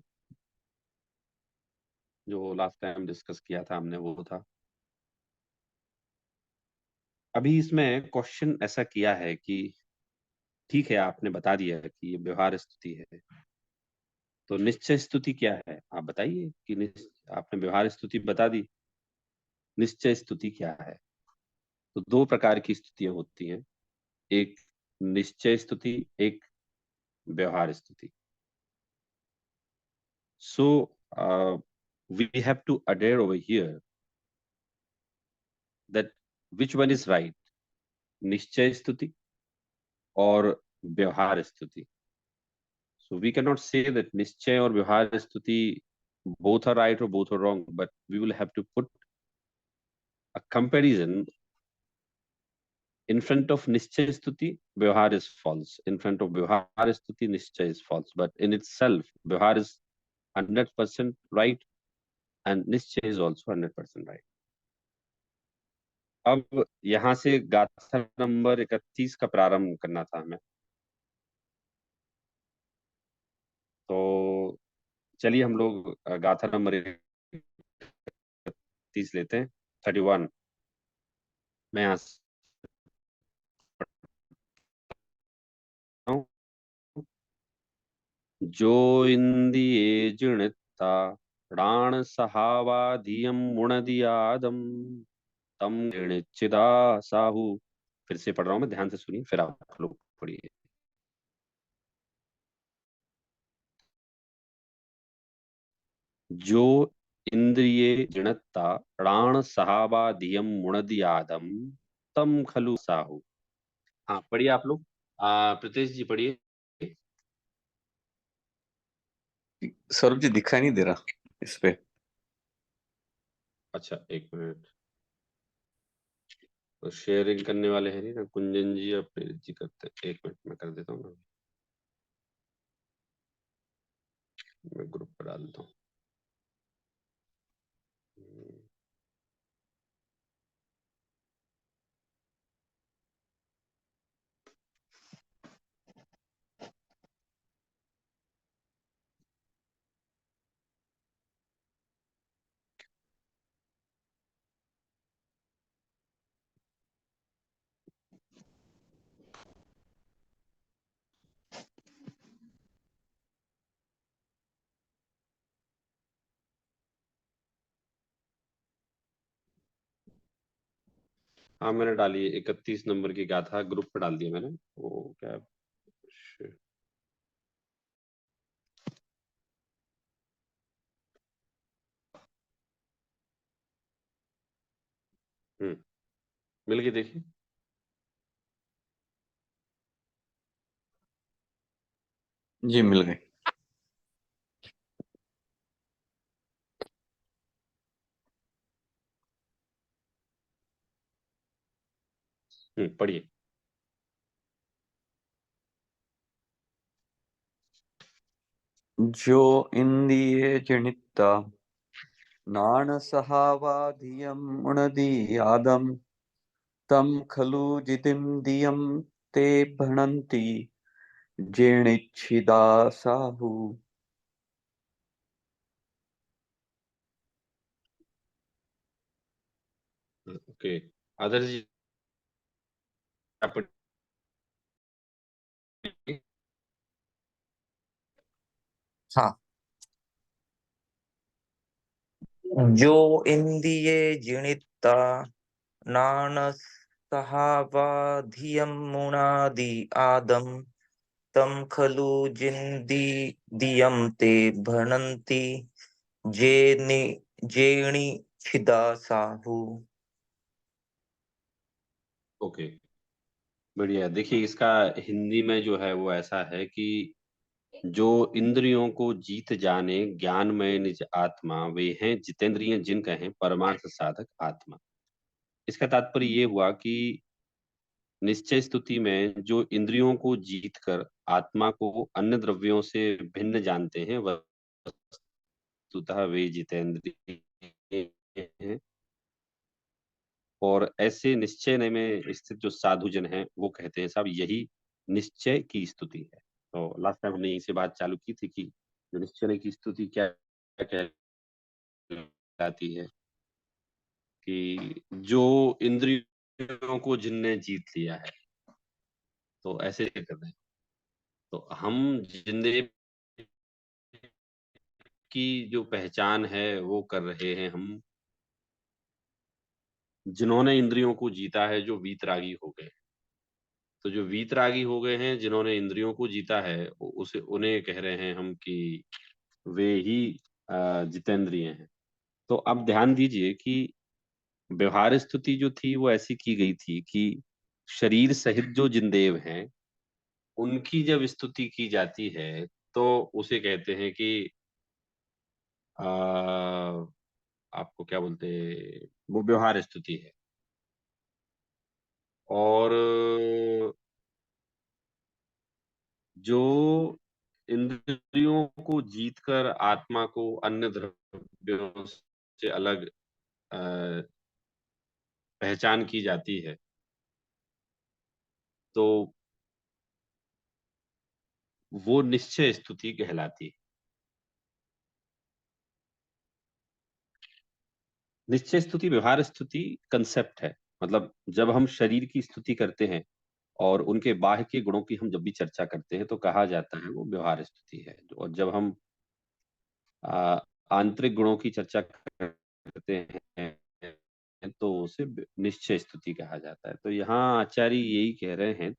जो लास्ट टाइम डिस्कस किया था हमने, वो था। अभी इसमें क्वेश्चन ऐसा किया है कि ठीक है, आपने बता दिया है कि ये व्यवहार स्थिति है, तो निश्चय स्तुति क्या है, आप बताइए कि आपने व्यवहार स्तुति बता दी, निश्चय स्तुति क्या है। तो दो प्रकार की स्तुतियां होती हैं, एक निश्चय स्तुति, एक व्यवहार स्तुति। So we have to adhere over here that which one is right, निश्चय स्तुति और व्यवहार स्तुति। So we can not say that निश्चय और व्यवहार स्तुति both are right or both are wrong, but we will have to put a comparison. In front of Nischay Stuti, Vyavahar is false. In front of Vyavahar Stuti, Nischay is false. But in itself, Vyavahar is 100% right and Nischay is also 100% right. अब यहाँ से गाथा नंबर 31 का प्रारंभ करना था हमें। तो चलिए हम लोग गाथा नंबर 31 लेते हैं, 31। मैं यहाँ से पढ़ता हूँ। जो इंदिये जिणता प्राण सहावाधियम मुणदियादम तम चिदा साहु। फिर से पढ़ रहा हूँ मैं, ध्यान से सुनिए, फिर आप लोग पढ़िए। जो इंद्रिये जिणत्ता प्राण सहाबाधियम मुणदियादम तम खलु साहु। हाँ पढ़िए आप लोग। प्रीतेश जी पढ़िए। सौरभ जी दिखाई नहीं दे रहा इस पे। अच्छा एक मिनट। तो शेयरिंग करने वाले हैं नहीं ना, कुंजन जी या प्रेरित जी करते हैं। एक मिनट मैं कर देता हूँ ना, मैं ग्रुप पर डालता हूँ। हाँ मैंने डाली 31 नंबर की गाथा ग्रुप पे डाल दिया मैंने। वो क्या, मिल गई देखिए। जी मिल गई। पढ़िए। जो इंद्रिये जनिता नाणसहावाधियम् उणदीयादम् तं खलु जितिन्द्रियं ते भणन्ति जेनिच्छिदासाहु। ओके, आदर्श जी आप पढ़िए। हाँ। जो इंद्रिये जिनिता नानसहावाधियं मुनादि आदम तम खलु जिन्दियं ते भणन्ति जेनि जेणि छिदा साहु। ओके बढ़िया। देखिए इसका हिंदी में जो है वो ऐसा है कि जो इंद्रियों को जीत जाने ज्ञानमय निज आत्मा, वे हैं जितेंद्रिय जिन कहें परमार्थ साधक आत्मा। इसका तात्पर्य ये हुआ कि निश्चय स्तुति में जो इंद्रियों को जीतकर आत्मा को अन्य द्रव्यों से भिन्न जानते हैं, वस्तुतः वे जितेंद्रिय हैं। और ऐसे निश्चय में स्थित जो साधु जन हैं वो कहते हैं साहब यही निश्चय की स्तुति है। तो लास्ट टाइम हमने यहीं से बात चालू की थी कि जो निश्चय की स्तुति क्या कहलाती है, कि जो इंद्रियों को जिनने जीत लिया है, तो ऐसे कर रहे हैं। तो हम जिंदगी की जो पहचान है वो कर रहे हैं हम, जिन्होंने इंद्रियों को जीता है, जो वीतरागी हो गए। तो जो वीतरागी हो गए हैं, जिन्होंने इंद्रियों को जीता है, उसे उन्हें कह रहे हैं हम कि वे ही जितेंद्रिय हैं। तो अब ध्यान दीजिए कि व्यवहार स्तुति जो थी वो ऐसी की गई थी कि शरीर सहित जो जिनदेव हैं उनकी जब स्तुति की जाती है तो उसे कहते हैं कि आपको क्या बोलते हैं, वो व्यवहार स्तुति है। और जो इंद्रियों को जीतकर आत्मा को अन्य द्रव्यों से अलग पहचान की जाती है, तो वो निश्चय स्तुति कहलाती है। निश्चय स्तुति व्यवहार स्तुति कंसेप्ट है। मतलब जब हम शरीर की स्तुति करते हैं और उनके बाह्य के गुणों की हम जब भी चर्चा करते हैं तो कहा जाता है वो व्यवहार स्तुति है। और जब हम आ, आंतरिक गुणों की चर्चा करते हैं तो उसे निश्चय स्तुति कहा जाता है। तो यहाँ आचार्य यही कह रहे हैं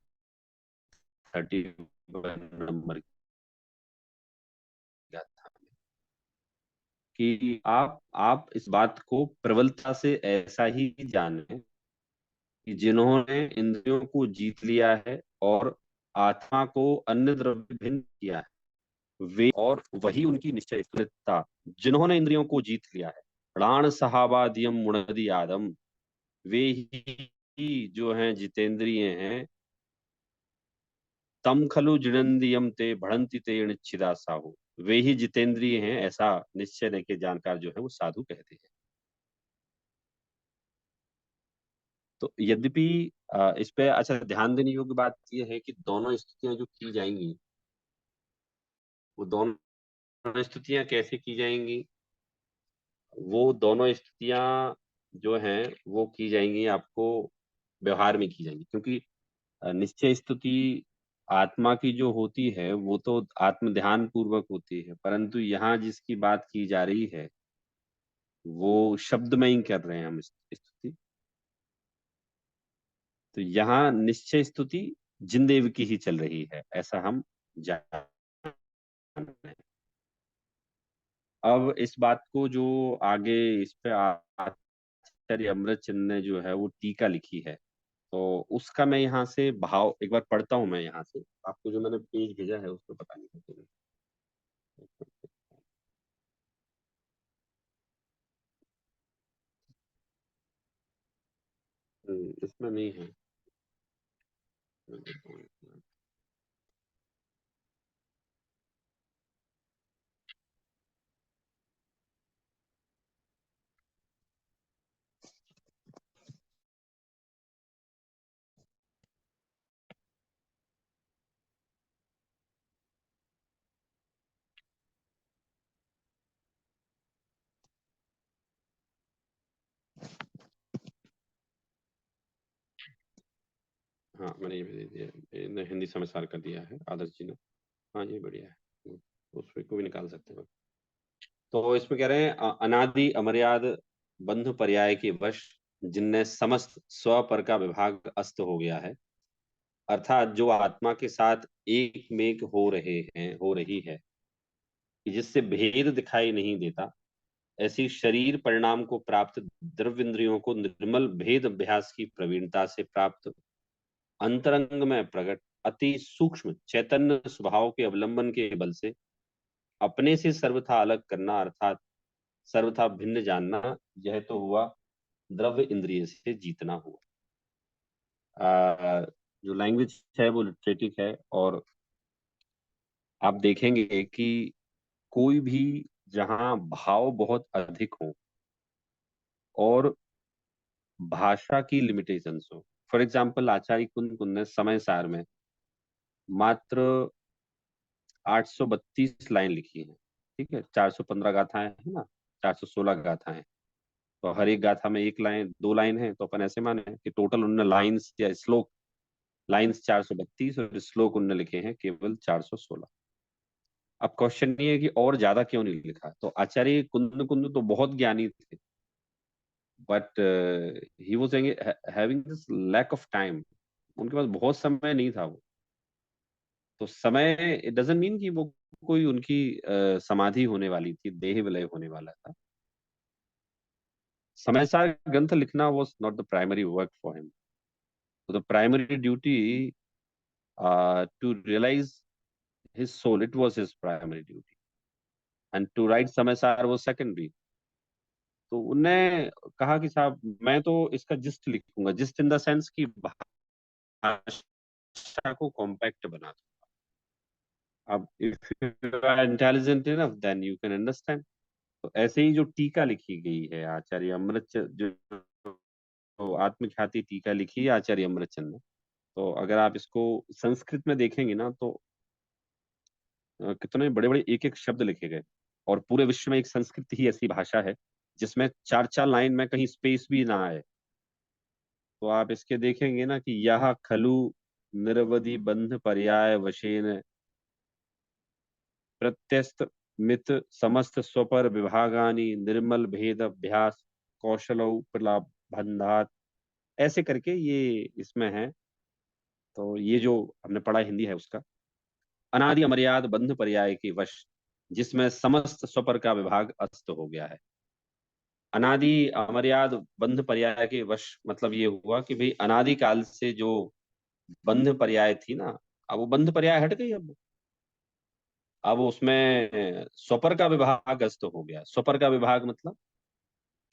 31 नंबर की गाथा में कि आप इस बात को प्रबलता से ऐसा ही जाने कि जिन्होंने इंद्रियों को जीत लिया है और आत्मा को अन्य द्रव्य भिन्न किया है, वे और वही उनकी निश्चय स्थिरता, जिन्होंने इंद्रियों को जीत लिया है, प्राण सहाबादियम मुणदि आदम, वे ही जो हैं जितेंद्रिय हैं, तम खलु जिणंदियम ते बढ़ंति ते निश्चिदा साहु, वे ही जितेंद्रिय हैं, ऐसा निश्चय लेके जानकार जो है वो साधु कहते हैं। तो यद्यपि इस पे अच्छा ध्यान देने योग्य बात यह है कि दोनों स्तुतियां जो की जाएंगी वो दोनों स्तुतियां कैसे की जाएंगी, वो दोनों स्तुतियां जो हैं वो की जाएंगी आपको व्यवहार में की जाएंगी, क्योंकि निश्चय स्तुति आत्मा की जो होती है वो तो आत्म ध्यान पूर्वक होती है, परंतु यहाँ जिसकी बात की जा रही है वो शब्द में ही कर रहे हैं हम स्तुति। तो यहाँ निश्चय स्तुति जिनदेव की ही चल रही है, ऐसा हम जान रहे हैं। अब इस बात को जो आगे इस पे आचार्य अमृतचंद ने जो है वो टीका लिखी है, तो उसका मैं यहाँ से भाव एक बार पढ़ता हूँ। मैं यहाँ से आपको जो मैंने पेज भेजा है उसको पता नहीं है। इसमें नहीं है। हाँ मैंने ये भेज दिया, ये हिंदी समाचार कर दिया है आदर्श जी ने। हाँ ये बढ़िया है, उसको भी निकाल सकते हैं। तो इसमें कह रहे हैं अनादि अमर्याद बंधु पर्याय के वश जिनने समस्त स्व पर का विभाग अस्त हो गया है, अर्थात जो आत्मा के साथ एक मेक हो रही है कि जिससे भेद दिखाई नहीं देता, ऐसी शरीर परिणाम को प्राप्त द्रव्य इंद्रियों को निर्मल भेद अभ्यास की प्रवीणता से प्राप्त अंतरंग में प्रकट अति सूक्ष्म चैतन्य स्वभाव के अवलंबन के बल से अपने से सर्वथा अलग करना, अर्थात सर्वथा भिन्न जानना, यह तो हुआ द्रव्य इंद्रिय से जीतना हुआ। जो लैंग्वेज है वो लिटरेटिव है, और आप देखेंगे कि कोई भी जहां भाव बहुत अधिक हो और भाषा की लिमिटेशंस हो, फॉर एग्जाम्पल आचार्य कुंद कुंद ने समय सार में मात्र 832 लाइन लिखी है, ठीक है, 415 गाथाएं है ना, 416 गाथाएं, तो हर एक गाथा में एक लाइन दो लाइन है, तो अपन ऐसे माने कि टोटल उन्होंने लाइंस या श्लोक लाइंस 432 और श्लोक उन्होंने लिखे हैं केवल 416। अब क्वेश्चन ये है कि और ज्यादा क्यों नहीं लिखा, तो आचार्य कुंद कुंद तो बहुत ज्ञानी थे, but he was having this lack of time, उनके पास बहुत समय नहीं था वो। तो समय इट डजंट मीन कि वो कोई उनकी समाधि होने वाली थी, देह विलय होने वाला था। समय सार ग्रंथ लिखना was not the primary work for him. तो the primary duty to realise his soul, it was his primary duty, and to write Samayasara was secondary. तो उनने कहा कि साहब मैं तो इसका जिस्ट लिखूंगा, जिस्ट इन द सेंस की भाषा को कॉम्पैक्ट बना दूंगा। अब if you are intelligent enough then you can understand. तो ऐसे ही जो टीका लिखी गई है आचार्य अमृत जो तो आत्मख्याति टीका लिखी है आचार्य अमृतचंद ने, तो अगर आप इसको संस्कृत में देखेंगे ना तो कितने बड़े बड़े एक एक शब्द लिखे गए, और पूरे विश्व में एक संस्कृत ही ऐसी भाषा है जिसमें चार चार लाइन में कहीं स्पेस भी ना आए। तो आप इसके देखेंगे ना कि यह खलु निरवधि बंध पर्याय वशेन प्रत्यस्त मित समस्त स्वपर विभागानि निर्मल भेद अभ्यास कौशलौ बंधात, ऐसे करके ये इसमें है। तो ये जो हमने पढ़ा हिंदी है उसका, अनादि अमर्याद बंध पर्याय की वश, जिसमें समस्त स्वपर का विभाग अस्त हो गया है। अनादि अमर्याद बंध पर्याय के वश मतलब ये हुआ कि भाई अनादि काल से जो बंध पर्याय थी ना, अब वो बंध पर्याय हट गई। अब उसमें स्वपर का विभाग अस्त हो गया। स्वपर का विभाग मतलब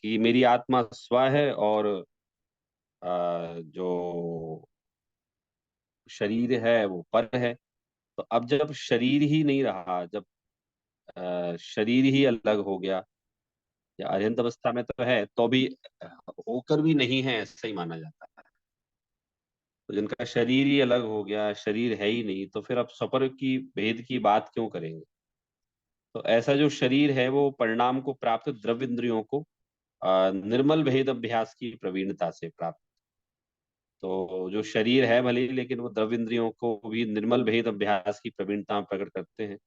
कि मेरी आत्मा स्व है और जो शरीर है वो पर है। तो अब जब शरीर ही नहीं रहा, जब शरीर ही अलग हो गया, या अर्हंत अवस्था में तो है तो भी होकर भी नहीं है, ऐसा ही माना जाता है। तो जिनका शरीर ही अलग हो गया, शरीर है ही नहीं, तो फिर अब स्वपर की भेद की बात क्यों करेंगे। तो ऐसा जो शरीर है वो परिणाम को प्राप्त द्रव्य इंद्रियों को निर्मल भेद अभ्यास की प्रवीणता से प्राप्त। तो जो शरीर है भले ही, लेकिन वो द्रव्य इंद्रियों को भी निर्मल भेद अभ्यास की प्रवीणता प्रकट करते हैं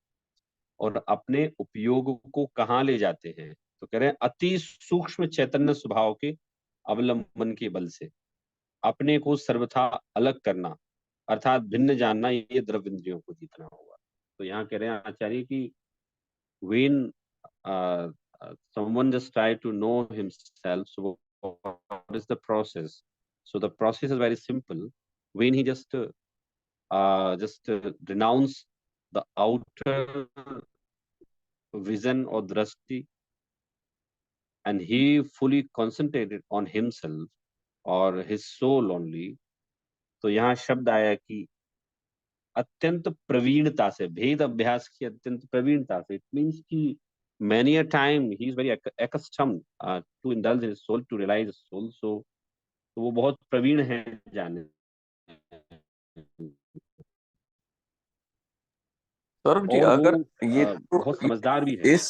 और अपने उपयोग को कहाँ ले जाते हैं। तो कह रहे हैं अति सूक्ष्म चैतन्य स्वभाव के अवलंबन के बल से अपने को सर्वथा अलग करना, अर्थात भिन्न जानना, ये द्रव्य इंद्रियों को जीतना होगा। तो यहाँ कह रहे हैं आचार्य की when someone just try to know himself, so what is the process? So the process is very simple. When he just renounce the outer vision or drashti, and he fully concentrated on himself or his soul only. तो यहाँ शब्द आया कि अत्यंत प्रवीणता से, भेद अभ्यास की अत्यंत प्रवीणता से, इट मीन्स कि many a time he is very accustomed to indulge his soul, to realize his soul. So तो वो बहुत प्रवीण है जाने। सौरभ जी, और वो अगर ये बहुत समझदार भी है। इस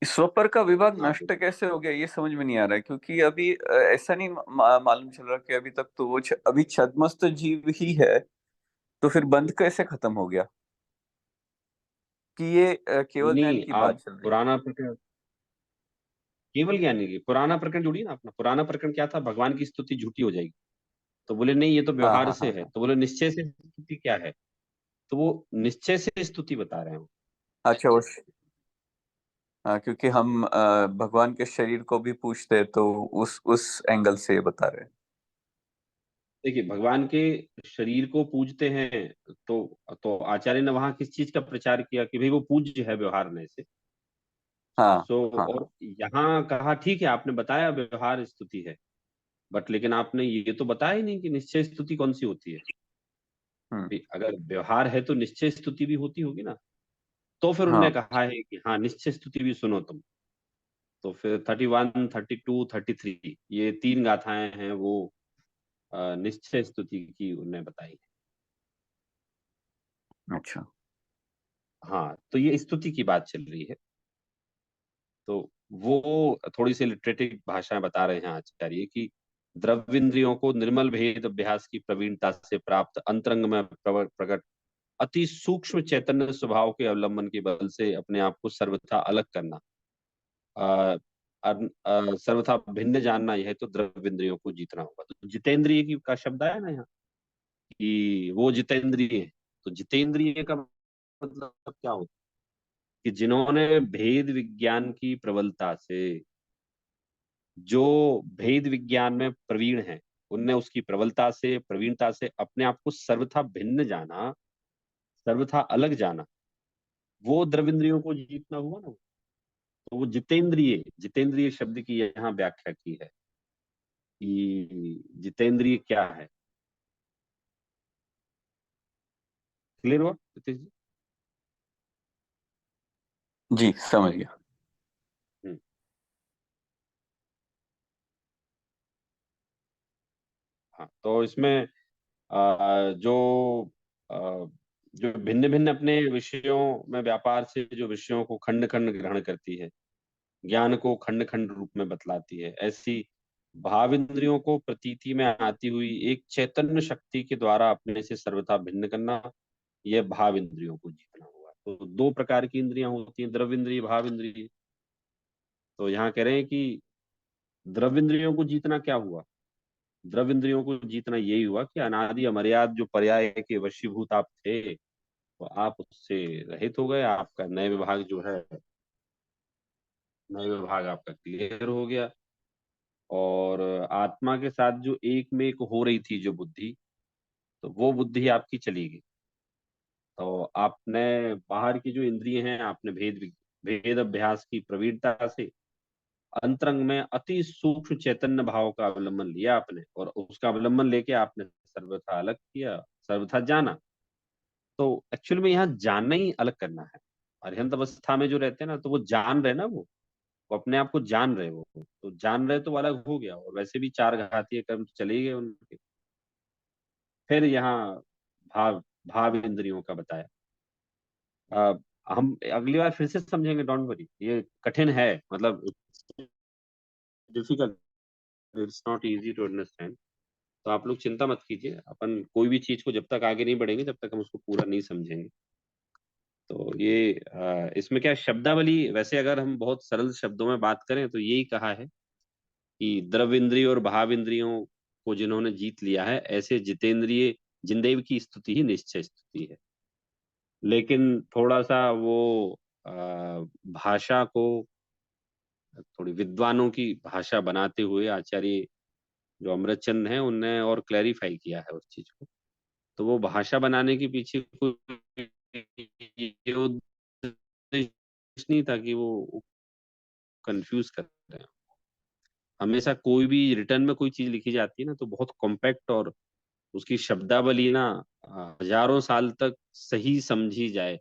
स्वपर का विभाग हाँ नष्ट कैसे हो गया, ये समझ में नहीं आ रहा है। क्योंकि अभी ऐसा नहीं मालूम चल रहा कि अभी तक तो वो अभी छद्मस्त जीव ही है, तो फिर बंध कैसे खत्म हो गया? कि ये केवल ज्ञान नहीं, की बात आप चल रही है? पुराना प्रकरण, केवल ज्ञानी की पुराना प्रकरण जोड़िए ना अपना। पुराना प्रकरण क्या था, भगवान की स्तुति झूठी हो जाएगी। तो बोले नहीं, ये तो हाँ व्यवहार हाँ से हाँ है। हाँ। तो बोले निश्चय से स्तुति क्या है। तो वो निश्चय से स्तुति बता रहे हैं। अच्छा, हाँ, क्योंकि हम भगवान के शरीर को भी पूछते हैं, तो उस एंगल से ये बता रहे हैं। देखिए, भगवान के शरीर को पूजते हैं, तो आचार्य ने वहां किस चीज का प्रचार किया कि भाई वो पूज्य है व्यवहार में से। हाँ सो हाँ और हाँ। यहाँ कहा ठीक है, आपने बताया व्यवहार स्तुति है, बट लेकिन आपने ये तो बताया ही नहीं कि निश्चय स्तुति कौन सी होती है। हम्म। भाई अगर व्यवहार है तो निश्चय स्तुति भी होती होगी ना। तो फिर उनने हाँ। कहा है कि हाँ, निश्चय स्तुति भी सुनो तुम। तो फिर 31, 32, 33 ये तीन गाथाएं हैं, वो निश्चय स्तुति की उन्हें बताई। अच्छा। हाँ, तो ये स्तुति की बात चल रही है। तो वो थोड़ी सी लिटरेटिव भाषा बता रहे हैं आचार्य कि द्रव्येंद्रियों को निर्मल भेद अभ्यास की प्रवीणता से प्राप्त अंतरंग में प्रकट अति सूक्ष्म चैतन्य स्वभाव के अवलंबन के बल से अपने आप को सर्वथा अलग करना, सर्वथा भिन्न जानना, यह तो द्रव्येंद्रियों को जीतना होगा। तो जितेंद्रिय की का शब्द आया ना यहाँ कि वो जितेंद्रिय है। तो जितेंद्रिय का मतलब क्या होता है कि जिन्होंने भेद विज्ञान की प्रबलता से, जो भेद विज्ञान में प्रवीण है, उनने उसकी प्रबलता से, प्रवीणता से अपने आप को सर्वथा भिन्न जाना, सर्वथा अलग जाना, वो द्रविंद्रियों को जीतना हुआ ना। तो वो जितेंद्रिय, जितेंद्रिय शब्द की यहाँ व्याख्या की है कि जितेंद्रिय क्या है। क्लियर हुआ नितीश जी? जी, समझ गया। हम्म, हाँ। तो इसमें जो अ, जो भिन्न भिन्न अपने विषयों में व्यापार से जो विषयों को खंड खंड ग्रहण करती है, ज्ञान को खंड खंड रूप में बतलाती है, ऐसी भाव इंद्रियों को प्रतीति में आती हुई एक चैतन्य शक्ति के द्वारा अपने से सर्वथा भिन्न करना, यह भाव इंद्रियों को जीतना हुआ। तो दो प्रकार की इंद्रियां होती हैं, द्रव्य इंद्रिय, भाव इंद्रिय। तो यहाँ कह रहे हैं कि द्रव्येंद्रियों को जीतना क्या हुआ? द्रव्येंद्रियों को जीतना यही हुआ कि अनादि अमर्याद जो पर्याय के वशीभूत आप थे, तो आप उससे रहित हो गए। आपका नए विभाग जो है, नए विभाग आपका क्लियर हो गया। और आत्मा के साथ जो एक में एक हो रही थी जो बुद्धि, तो वो बुद्धि आपकी चली गई। तो आपने बाहर की जो इंद्रिय हैं, आपने भेद भेद अभ्यास की प्रवीणता से अंतरंग में अति सूक्ष्म चैतन्य भाव का अवलंबन लिया आपने, और उसका अवलंबन लेके आपने सर्वथा अलग किया, सर्वथा जाना। तो एक्चुअल में यहाँ जानना ही अलग करना है। अरिहंत अवस्था में जो रहते हैं ना, तो वो जान रहे ना, वो अपने आप को जान रहे। वो तो जान रहे, तो वो अलग हो गया। और वैसे भी चार घातीय कर्म तो चले ही गए उनके। फिर यहाँ भाव भाव इंद्रियों का बताया। अ, हम अगली बार फिर से समझेंगे, डोंट वरी। ये कठिन है, मतलब difficult, it's not easy to understand. तो आप लोग चिंता मत कीजिए, अपन कोई भी चीज को जब तक आगे नहीं बढ़ेंगे, जब तक हम उसको पूरा नहीं समझेंगे। तो ये इसमें क्या शब्दावली, वैसे अगर हम बहुत सरल शब्दों में बात करें तो यही कहा है कि द्रव इंद्रिय और भाव इंद्रियों को जिन्होंने जीत लिया है, ऐसे जितेंद्रिय जिनदेव की स्तुति ही निश्चय स्तुति है। लेकिन थोड़ा सा वो अ, भाषा को थोड़ी विद्वानों की भाषा बनाते हुए आचार्य जो अमृतचंद हैं, उनने और क्लैरिफाई किया है उस चीज को। तो वो भाषा बनाने के पीछे कोई ये उद्देश्य नहीं था कि वो कंफ्यूज कर रहे हैं। हमेशा कोई भी रिटर्न में कोई चीज लिखी जाती है ना, तो बहुत कॉम्पैक्ट, और उसकी शब्दावली ना हजारों साल तक सही समझी जाए।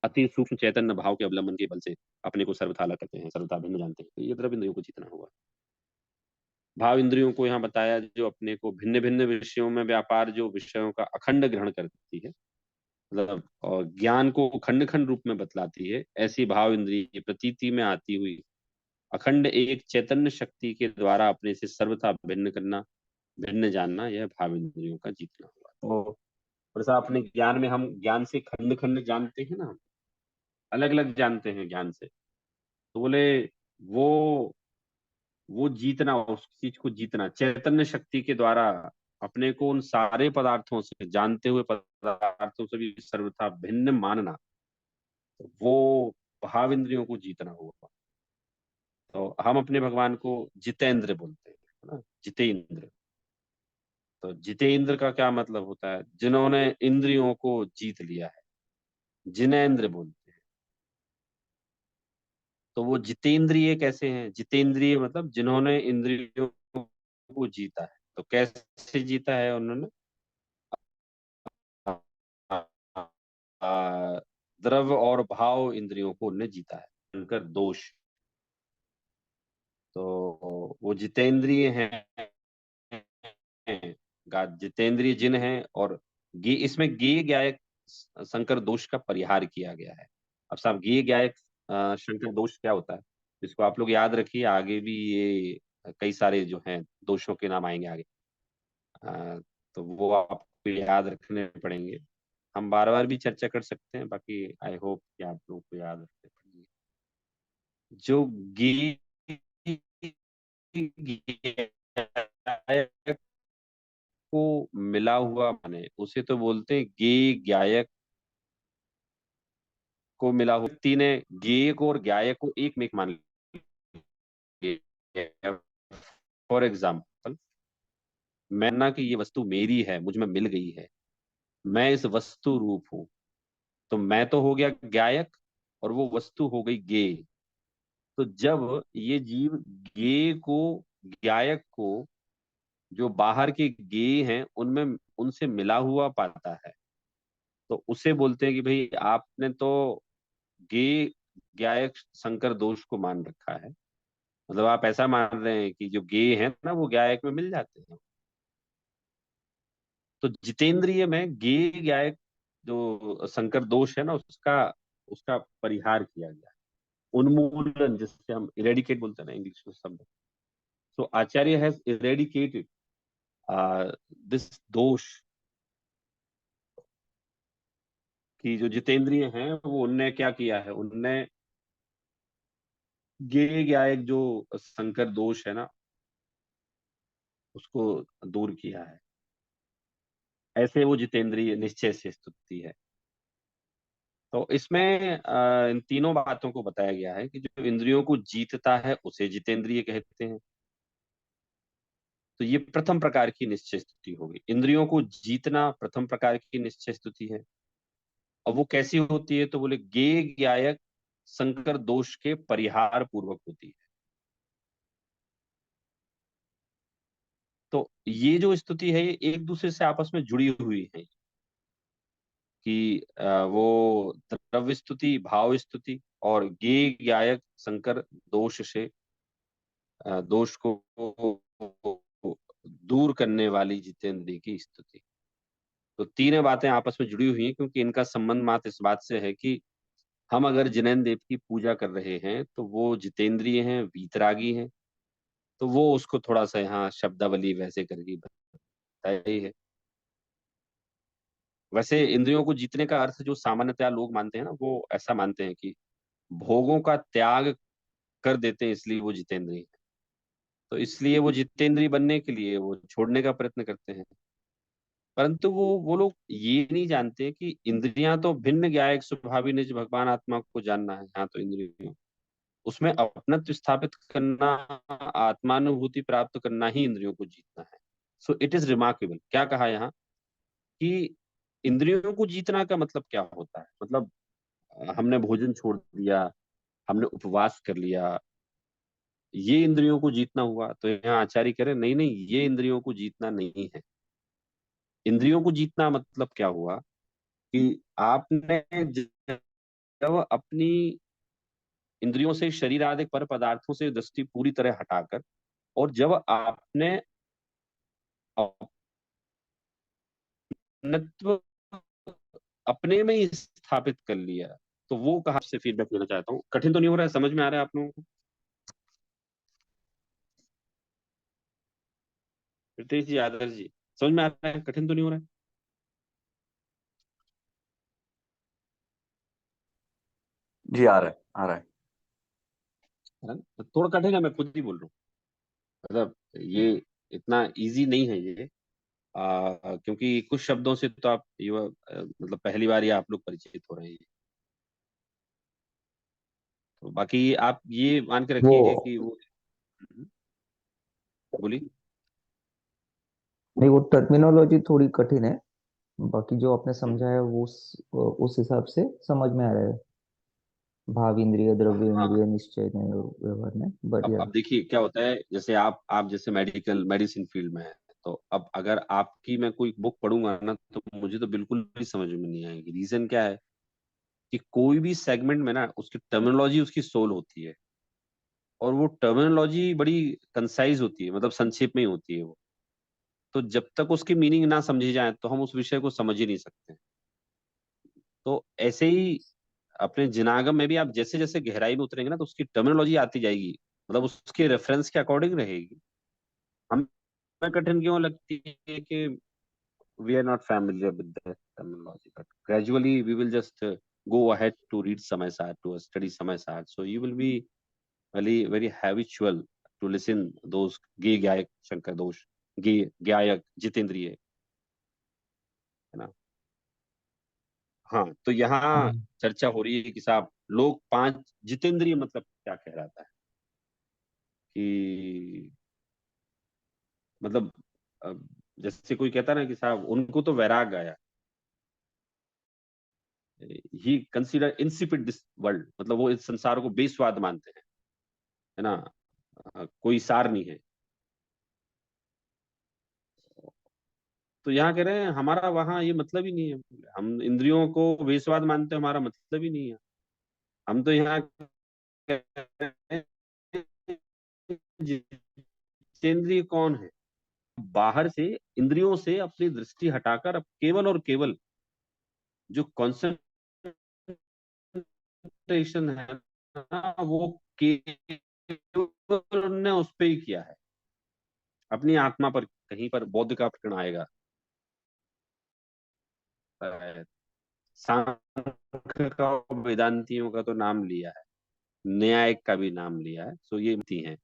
अति सूक्ष्म चैतन्य भाव के अवलंबन के बल से अपने को सर्वथा अलग करते हैं, सर्वथा भिन्न जानते हैं। तो ये द्रव्य इंद्रियों को जीतना हुआ। भाव इंद्रियों को यहाँ बताया जो अपने को भिन्न भिन्न विषयों में व्यापार, जो विषयों का अखंड ग्रहण करती है, मतलब और ज्ञान को खंड खंड रूप में बतलाती है, ऐसी भाव इंद्रिय प्रतीति में आती हुई अखंड एक चैतन्य शक्ति के द्वारा अपने से सर्वथा भिन्न करना, भिन्न जानना, यह भाव इंद्रियों का जीतना हुआ। तो जैसा अपने ज्ञान में हम ज्ञान से खंड खंड जानते हैं ना, अलग अलग जानते हैं ज्ञान से। तो बोले वो वो जीतना, उस चीज को जीतना चैतन्य शक्ति के द्वारा अपने को उन सारे पदार्थों से, जानते हुए पदार्थों से भी सर्वथा भिन्न मानना, तो वो भाव इंद्रियों को जीतना हुआ। तो हम अपने भगवान को जितेंद्र बोलते हैं, है ना, जितेंद्र। तो जितेंद्र का क्या मतलब होता है? जिन्होंने इंद्रियों को जीत लिया है, जिनेंद्र बोलते हैं। तो वो जितेंद्रिय कैसे हैं? जितेंद्रिय मतलब जिन्होंने इंद्रियों को जीता है। तो कैसे जीता है उन्होंने? द्रव और भाव इंद्रियों को उनने जीता है, उनकर दोष। तो वो जितेंद्रिय हैं, जितेंद्रिय जिन हैं। और गे, इसमें गे गायक संकर दोष का परिहार किया गया है। अब साहब गे गायक शंकर दोष क्या होता है, इसको आप लोग याद रखिए। आगे भी ये कई सारे जो हैं दोषों के नाम आएंगे आगे। अ, तो वो आपको याद रखने पड़ेंगे। हम बार बार भी चर्चा कर सकते हैं, बाकी आई होप कि आप लोग को याद रखने पड़ेंगे। जो गे गायक को मिला हुआ माने, उसे तो बोलते हैं गे गायक को मिला हुआ। व्यक्ति ने गेय को और गायक को एक में एक मान लिया। फॉर एग्जाम्पल, मैं ना कि ये वस्तु मेरी है, मुझ में मिल गई है, मैं इस वस्तु रूप हूं। तो मैं तो हो गया गायक, और वो वस्तु हो गई गेय। तो जब ये जीव गेय को, गायक को, जो बाहर के गेय हैं उनमें, उनसे मिला हुआ पाता है, तो उसे बोलते हैं कि भाई आपने तो गेय गायक संकर दोष को मान रखा है। मतलब आप ऐसा मान रहे हैं कि जो गेय है ना, वो गायक में मिल जाते हैं। तो जितेंद्रिय में गेय गायक जो संकर दोष है ना, उसका उसका परिहार किया गया, उन्मूलन, जिससे हम इरेडिकेट बोलते हैं ना इंग्लिश में शब्द। सो आचार्य हैज इरेडिकेटेड दिस दोष, कि जो जितेंद्रिय हैं वो, उनने क्या किया है, उनने गेय गायक जो संकर दोष है ना, उसको दूर किया है, ऐसे वो जितेंद्रिय निश्चय से स्तुति है। तो इसमें इन तीनों बातों को बताया गया है कि जो इंद्रियों को जीतता है उसे जितेंद्रिय कहते हैं। तो ये प्रथम प्रकार की निश्चय स्तुति होगी। इंद्रियों को जीतना प्रथम प्रकार की निश्चय स्तुति है। और वो कैसी होती है, तो बोले गेय गायक संकर दोष के परिहार पूर्वक होती है। तो ये जो स्तुति है ये एक दूसरे से आपस में जुड़ी हुई है कि वो द्रव्य स्तुति, भाव स्तुति और गेय गायक संकर दोष से दोष को दूर करने वाली जितेंद्रिय की स्तुति। तो तीन बातें आपस में जुड़ी हुई हैं, क्योंकि इनका संबंध मात्र इस बात से है कि हम अगर जिनेन्द्र देव की पूजा कर रहे हैं तो वो जितेंद्रिय हैं, वीतरागी हैं, तो वो उसको थोड़ा सा यहाँ शब्दावली वैसे करके बताई है। वैसे इंद्रियों को जीतने का अर्थ जो सामान्यतया लोग मानते हैं ना, वो ऐसा मानते हैं कि भोगों का त्याग कर देते हैं, इसलिए वो जितेंद्रिय है। तो इसलिए वो जितेंद्रिय बनने के लिए वो छोड़ने का प्रयत्न करते हैं। परंतु वो लोग ये नहीं जानते कि इंद्रियां तो भिन्न ज्ञायक स्वभावी निज भगवान आत्मा को जानना है। यहाँ तो इंद्रियों उसमें अपनत्व स्थापित करना, आत्मानुभूति प्राप्त करना ही इंद्रियों को जीतना है। So it is remarkable. क्या कहा यहाँ कि इंद्रियों को जीतना का मतलब क्या होता है, मतलब हमने भोजन छोड़ दिया, हमने उपवास कर लिया, ये इंद्रियों को जीतना हुआ? तो यहाँ आचार्य कह रहे नहीं नहीं, ये इंद्रियों को जीतना नहीं है। इंद्रियों को जीतना मतलब क्या हुआ कि आपने जब अपनी इंद्रियों से शरीर आदि पर पदार्थों से दृष्टि पूरी तरह हटाकर, और जब आपने अपनत्व अपने में ही स्थापित कर लिया, तो वो कहा से फीडबैक लेना चाहता हूँ। कठिन तो नहीं हो रहा है? समझ में आ रहा है आप लोगों को? रितेश जी, आदर्श जी, समझ में आ रहा है? कठिन तो नहीं हो रहा है? जी आ रहा है, आ रहा है। है ना? थोड़ा कठिन है, मैं खुद ही बोल रहा हूँ। मतलब ये इतना इजी नहीं है ये। क्योंकि कुछ शब्दों से तो आप मतलब पहली बार ही आप लोग परिचित हो रहे हैं। तो बाकी आप ये मान के वो रखिए कि वो बोलिए। नहीं, वो टर्मिनोलॉजी थोड़ी कठिन है। बाकी जो आपने हम्म, समझा है वो उस हिसाब से समझ में आ रहा है। भाव इंद्रिय, द्रव्य हाँ। इंद्रिय, निश्चय में और व्यवहार में बढ़िया। अब देखिए क्या होता है, जैसे आप जैसे मेडिसिन फील्ड में है, तो अब अगर आपकी मैं कोई बुक पढ़ूंगा ना, तो मुझे तो बिल्कुल भी समझ में नहीं आएगी। रीजन क्या है कि कोई भी सेगमेंट में ना उसकी टर्मिनोलॉजी उसकी सोल होती है, और वो टर्मिनोलॉजी बड़ी कंसाइज होती है, मतलब संक्षेप में ही होती है वो। तो जब तक उसकी मीनिंग ना समझी जाए तो हम उस विषय को समझ ही नहीं सकते। तो ऐसे ही अपने जिनागम में भी आप जैसे जैसे गहराई में उतरेंगे ना, तो उसकी टर्मिनोलॉजी आती जाएगी, मतलब उसके रेफरेंस के अकॉर्डिंग रहेगी। हमें कठिन क्यों लगती है कि we are not familiar with the terminology, but gradually we will just go ahead to read Samaysar, to study Samaysar. So you will be very habitual to listen those गे गायक शंकर दोष, गे गायक जितेंद्रिय, है ना? हाँ, तो यहाँ हम्म। चर्चा हो रही है कि साहब लोग पांच जितेंद्रिय मतलब क्या कह रहा था कि मतलब अ, जैसे कोई कहता ना कि साहब उनको तो वैराग आया, ही कंसीडर इंसिपिड दिस वर्ल्ड, मतलब वो इस संसार को बेस्वाद मानते हैं, है ना? कोई सार नहीं है। तो यहाँ कह रहे हैं हमारा वहां ये मतलब ही नहीं है। हम इंद्रियों को बेस्वाद मानते हैं, हमारा मतलब ही नहीं है। हम तो यहाँ कह रहे हैं जितेंद्रिय कौन है? बाहर से इंद्रियों से अपनी दृष्टि हटाकर अब केवल और केवल जो कंसंट्रेशन है ना, वो केवल उन्होंने उस पे ही किया है, अपनी आत्मा पर। कहीं पर बौद्ध का प्रकरण आएगा, सांख्य का और वेदांतियों का तो नाम लिया है, न्यायिक का भी नाम लिया है। सो ये हैं।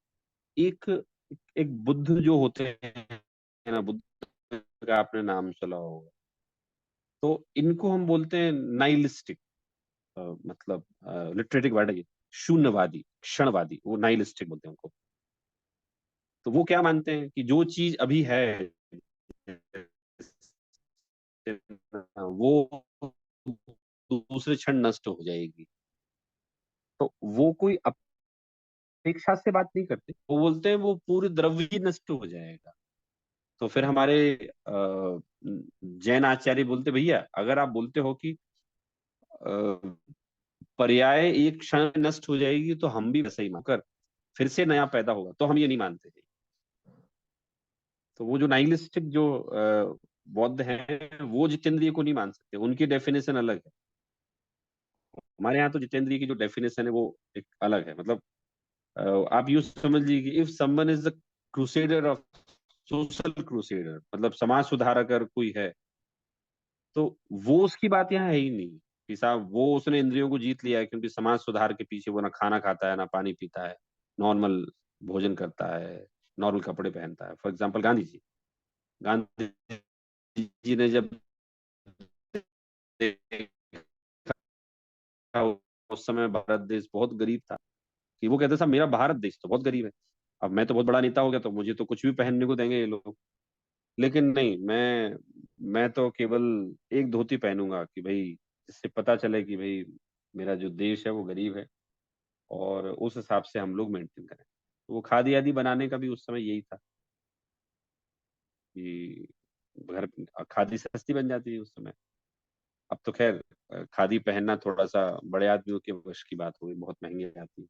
एक एक बुद्ध जो होते हैं ना, बुद्ध का आपने नाम सुना होगा। तो इनको हम बोलते हैं नाइलिस्टिक, मतलब लिटरेटिक वर्ड है ये, शून्यवादी, क्षणवादी, वो नाइलिस्टिक बोलते हैं उनको। तो वो क्या मानते हैं कि जो चीज अभी है वो दूसरे क्षण नष्ट हो जाएगी। तो वो कोई अपेक्षा से बात नहीं करते, वो बोलते हैं वो पूरे द्रव्य ही नष्ट हो जाएगा। तो फिर हमारे जैन आचार्य बोलते, भैया अगर आप बोलते हो कि अ, पर्याय एक क्षण में नष्ट हो जाएगी, तो हम भी वैसे ही मानकर फिर से नया पैदा होगा, तो हम ये नहीं मानते हैं। तो वो जो नाइलिस्टिक जो बौद्ध हैं, वो जितेंद्रिय को नहीं मान सकते, उनकी डेफिनेशन अलग है। हमारे यहाँ तो जितेंद्रिय की जो डेफिनेशन है वो एक अलग है। मतलब आप यूं समझ लीजिए कि if someone is the crusader of social crusader, मतलब समाज सुधारक अगर कोई है, तो वो उसकी बात यहाँ है ही नहीं कि साहब वो उसने इंद्रियों को जीत लिया है, क्योंकि समाज सुधार के पीछे वो ना खाना खाता है ना पानी पीता है, नॉर्मल भोजन करता है, नॉर्मल कपड़े पहनता है। फॉर एग्जाम्पल गांधी जी, गांधी जी ने जब देखा उस समय भारत देश बहुत गरीब था, कि वो कहते साहब मेरा भारत देश तो बहुत गरीब है, अब मैं तो बहुत बड़ा नेता हो गया तो मुझे तो कुछ भी पहनने को देंगे ये लोग, लेकिन नहीं, मैं तो केवल एक धोती पहनूंगा कि भाई इससे पता चले कि भाई मेरा जो देश है वो गरीब है, और उस हिसाब से हम लोग मेंटेन करें। तो वो खादी आदि बनाने का भी उस समय यही था कि घर खादी सस्ती बन जाती है उस समय। अब तो खैर खादी पहनना थोड़ा सा बड़े आदमियों के वश की बात हो गई, बहुत महंगी आती है।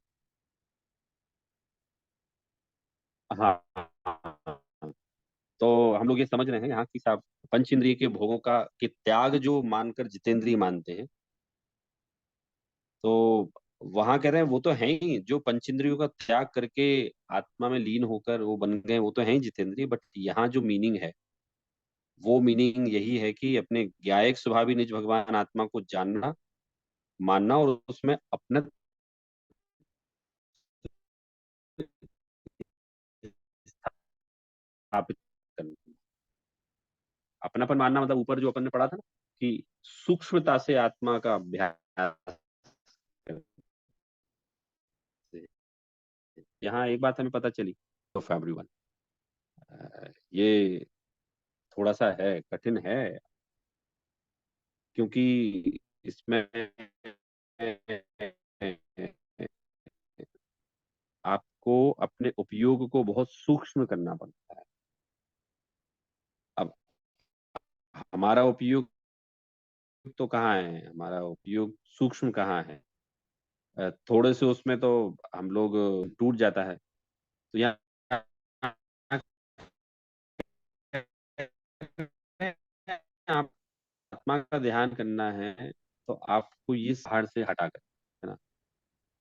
हाँ हाँ, हाँ, हाँ। तो हम लोग ये समझ रहे हैं यहाँ की साहब पंच इंद्रिय के भोगों का के त्याग जो मानकर जितेंद्रिय मानते हैं, तो वहां कह रहे हैं वो तो है ही जो पंचेंद्रियों का त्याग करके आत्मा में लीन होकर वो बन गए, वो तो है ही जितेंद्रिय। बट यहाँ जो मीनिंग है, वो मीनिंग यही है कि अपने ज्ञायक स्वभावी निज भगवान आत्मा को जानना, मानना, और उसमें अपना स्थापित करना। अपनापन मानना मतलब ऊपर जो अपन ने पढ़ा था ना, कि सूक्ष्मता से आत्मा का अभ्यास करना। यहाँ एक बात हमें पता चली, तो एवरीवन, ये थोड़ा सा है, कठिन है, क्योंकि इसमें आपको अपने उपयोग को बहुत सूक्ष्म करना पड़ता है। अब हमारा उपयोग तो कहाँ है, हमारा उपयोग सूक्ष्म कहाँ है, थोड़े से उसमें तो हम लोग टूट जाता है। तो यहाँ आप आत्मा का ध्यान करना है, तो आपको ये बाहर से हटा कर, है ना।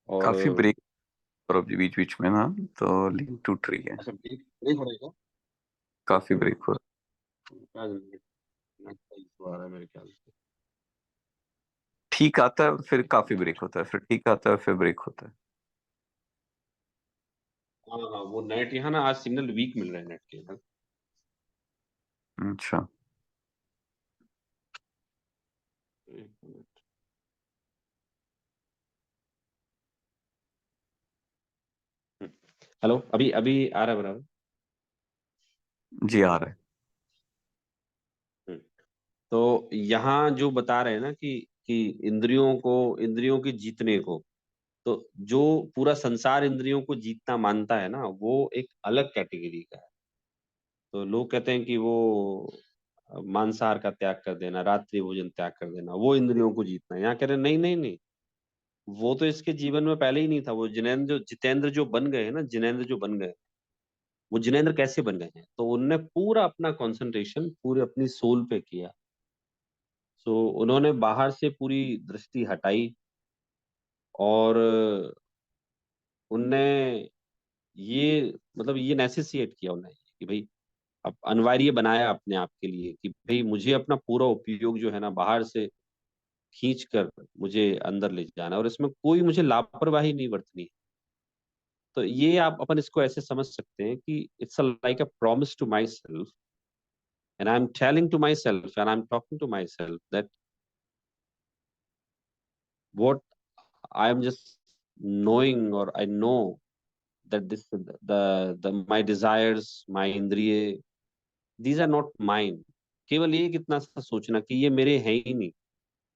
और काफी ब्रेक और अभी बीच बीच में ना, तो लिंक टूट रही है। अच्छा, ब्रेक ब्रेक हो रहेगा। काफी ब्रेक हो क्या नेट का इशू आ रहा है मेरे ख्याल से। ठीक आता है फिर काफी ब्रेक होता है, फिर ठीक आता है फिर ब्रेक होता है। हाँ हाँ, वो नेट यहाँ ना आज सिग्नल वीक मिल रहा है नेट के यहाँ। अच्छा। एक मिनट। हेलो, अभी अभी आ रहा है बराबर। जी आ रहा है। हम्म। तो यहाँ जो बता रहे हैं ना कि इंद्रियों के जीतने को, तो जो पूरा संसार इंद्रियों को जीतना मानता है ना, वो एक अलग कैटेगरी का है। तो लोग कहते हैं कि वो मांसाहार का त्याग कर देना, रात्रि भोजन त्याग कर देना, वो इंद्रियों को जीतना है। यहाँ कह रहे हैं नहीं नहीं नहीं, वो तो इसके जीवन में पहले ही नहीं था। वो जितेंद्र जो बन गए हैं ना, जिनेंद्र जो बन गए, वो जिनेंद्र कैसे बन गए हैं, तो उनने पूरा अपना कंसंट्रेशन पूरे अपनी सोल पे किया। सो उन्होंने बाहर से पूरी दृष्टि हटाई, और उनने ये मतलब ये नेसेसिएट किया उन्हें कि भाई अब अनिवार्य बनाया अपने आप के लिए कि भाई मुझे अपना पूरा उपयोग जो है ना बाहर से खींच कर मुझे अंदर ले जाना है, और इसमें कोई मुझे लापरवाही नहीं बरतनी है। तो ये आप अपन इसको ऐसे समझ सकते हैं कि it's like a promise to myself, and I am telling to myself and I am talking to myself that what I am just knowing, or I know that this the my desires, my इंद्रिय, these are not mine। केवल ये कितना सा सोचना कि ये मेरे हैं ही नहीं,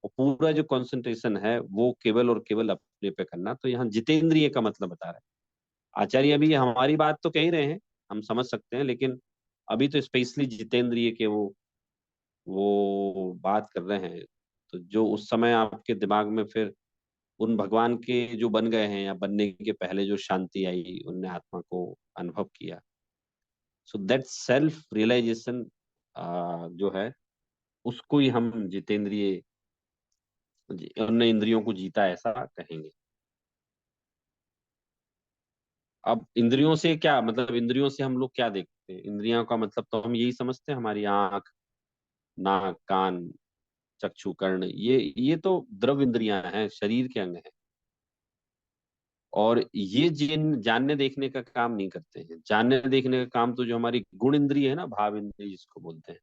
और पूरा जो कंसंट्रेशन है वो केवल और केवल अपने पे करना। तो यहाँ जितेंद्रिय का मतलब बता रहा है आचार्य। अभी ये हमारी बात तो कह ही रहे हैं, हम समझ सकते हैं, लेकिन अभी तो स्पेशली जितेंद्रिय के वो बात कर रहे हैं। तो जो उस समय आपके दिमाग में फिर उन भगवान के जो बन गए हैं, या बनने के पहले जो शांति आई, उनने आत्मा को अनुभव किया। सो दैट सेल्फ रियलाइजेशन जो है, उसको ही हम जितेंद्रिय, उनने इंद्रियों को जीता ऐसा कहेंगे। अब इंद्रियों से क्या मतलब, इंद्रियों से हम लोग क्या देखते हैं? इंद्रियों का मतलब तो हम यही समझते हैं, हमारी आंख, नाक, कान, चक्षु, कर्ण, ये तो द्रव इंद्रियां हैं, शरीर के अंग हैं। और ये जिन जानने देखने का काम नहीं करते हैं। जानने देखने का काम तो जो हमारी गुण इंद्रिय है ना, भाव इंद्रिय जिसको बोलते हैं,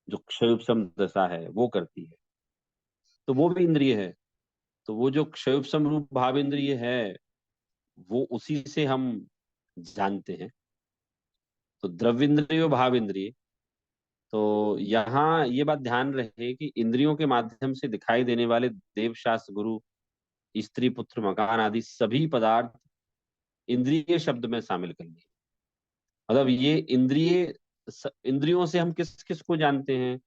जो क्षयोपम दशा है वो करती है, तो वो भी इंद्रिय है। तो वो जो क्षयोपम रूप भाव इंद्रिय है, वो उसी से हम जानते हैं। तो द्रव्य और भाव इंद्रिय। तो यहाँ ये बात ध्यान रहे कि इंद्रियों के माध्यम से दिखाई देने वाले देव, शास्त्र, गुरु, स्त्री, पुत्र, मकान आदि सभी पदार्थ इंद्रिय शब्द में शामिल कर लिए। मतलब ये इंद्रियों से हम किस किस को जानते हैं?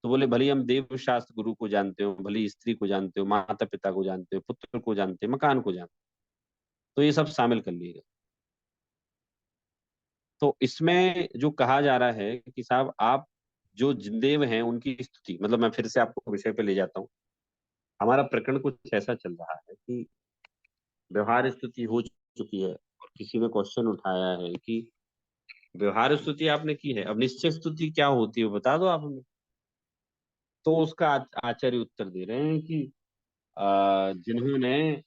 तो बोले भले हम देव, शास्त्र, गुरु को जानते हो, भले स्त्री को जानते हो, माता पिता को जानते हो, पुत्र को जानते हो, मकान को जानते हो, तो ये सब शामिल कर लिए। तो इसमें जो कहा जा रहा है कि साहब आप जो जिनदेव हैं उनकी स्तुति, मतलब मैं फिर से आपको विषय पे ले जाता हूँ। हमारा प्रकरण कुछ ऐसा चल रहा है कि व्यवहार स्तुति हो चुकी है, और किसी ने क्वेश्चन उठाया है कि व्यवहार स्तुति आपने की है, अब निश्चय स्तुति क्या होती है बता दो आप हमें। तो उसका आचार्य उत्तर दे रहे हैं कि जिन्होंने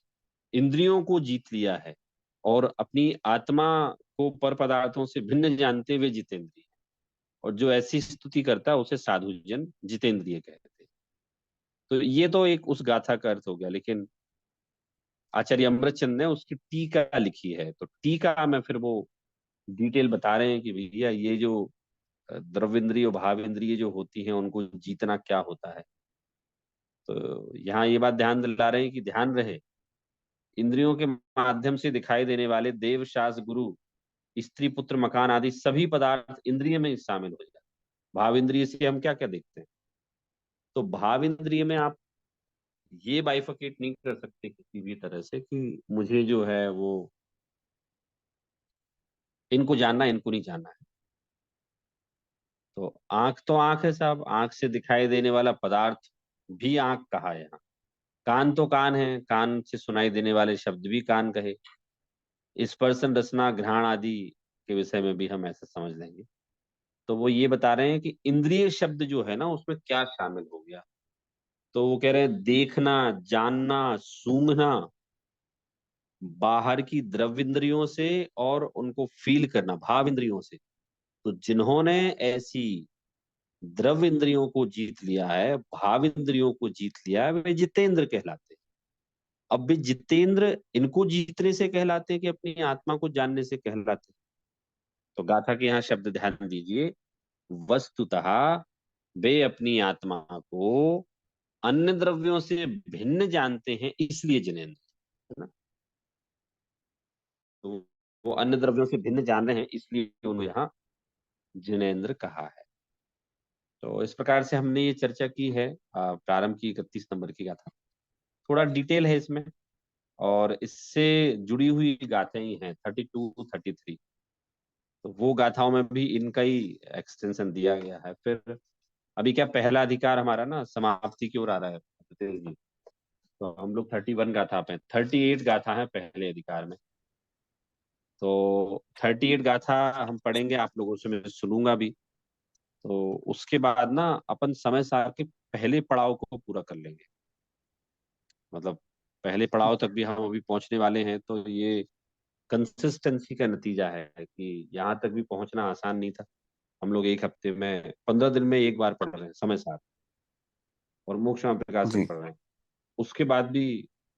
इंद्रियों को जीत लिया है और अपनी आत्मा को पर पदार्थों से भिन्न जानते हुए जितेंद्रिय, और जो ऐसी स्तुति करता है उसे साधु जन जितेंद्रिय कहते हैं। तो ये तो एक उस गाथा का अर्थ हो गया, लेकिन आचार्य अमृतचंद ने उसकी टीका लिखी है। तो टीका में फिर वो डिटेल बता रहे हैं कि भैया ये जो द्रव्येंद्रिय और भाव इंद्रिय जो होती हैं उनको जीतना क्या होता है। तो यहाँ ये बात ध्यान दिला रहे हैं कि ध्यान रहे, इंद्रियों के माध्यम से दिखाई देने वाले देव, शास्त्र, गुरु, स्त्री, पुत्र, मकान आदि सभी पदार्थ इंद्रिय में शामिल हो जाए। भाव इंद्रिय से हम क्या क्या देखते हैं? तो भाव इंद्रिय में आप ये बाइफिकेट नहीं कर सकते किसी भी तरह से कि मुझे जो है वो इनको जानना, इनको नहीं जानना है। तो आंख है साहब, आंख से दिखाई देने वाला पदार्थ भी आंख कहा है यहाँ। कान तो कान है, कान से सुनाई देने वाले शब्द भी कान कहे। स्पर्शन, रसना, घ्राण आदि के विषय में भी हम ऐसा समझ लेंगे। तो वो ये बता रहे हैं कि इंद्रिय शब्द जो है ना उसमें क्या शामिल हो गया। तो वो कह रहे हैं देखना, जानना, सूंघना बाहर की द्रव्य इंद्रियों से, और उनको फील करना भाव इंद्रियों से। तो जिन्होंने ऐसी द्रव्य इंद्रियों को जीत लिया है, भाव इंद्रियों को जीत लिया है, वे जितेंद्र कहलाते हैं। अब वे जितेंद्र इनको जीतने से कहलाते हैं कि अपनी आत्मा को जानने से कहलाते हैं? तो गाथा के यहाँ शब्द ध्यान दीजिए, वस्तुतः वे अपनी आत्मा को अन्य द्रव्यों से भिन्न जानते हैं, इसलिए जिनेंद्र, है ना। तो वो अन्य द्रव्यों से भिन्न जान रहे हैं, इसलिए उन्होंने यहाँ जिनेंद्र कहा है। तो इस प्रकार से हमने ये चर्चा की है प्रारंभ की 31 नंबर की गाथा। थोड़ा डिटेल है इसमें, और इससे जुड़ी हुई गाथाएं हैं 32 33। तो वो गाथाओं में भी इनका ही एक्सटेंशन दिया गया है। फिर अभी क्या पहला अधिकार हमारा ना समाप्ति की ओर आ रहा है रितेश जी। तो हम लोग 31 गाथा पे, 38 गाथा है पहले अधिकार में। तो 38 गाथा हम पढ़ेंगे, आप लोगों से मैं सुनूंगा भी। तो उसके बाद ना अपन समय सार के पहले पड़ाव को पूरा कर लेंगे। मतलब पहले पड़ाव तक भी हम अभी पहुंचने वाले हैं, तो ये कंसिस्टेंसी का नतीजा है कि यहाँ तक भी पहुंचना आसान नहीं था। हम लोग एक हफ्ते में 15 दिन में एक बार पढ़ रहे हैं समय साथ, और मोक्ष में प्रकाशन जी पढ़ रहे हैं। उसके बाद भी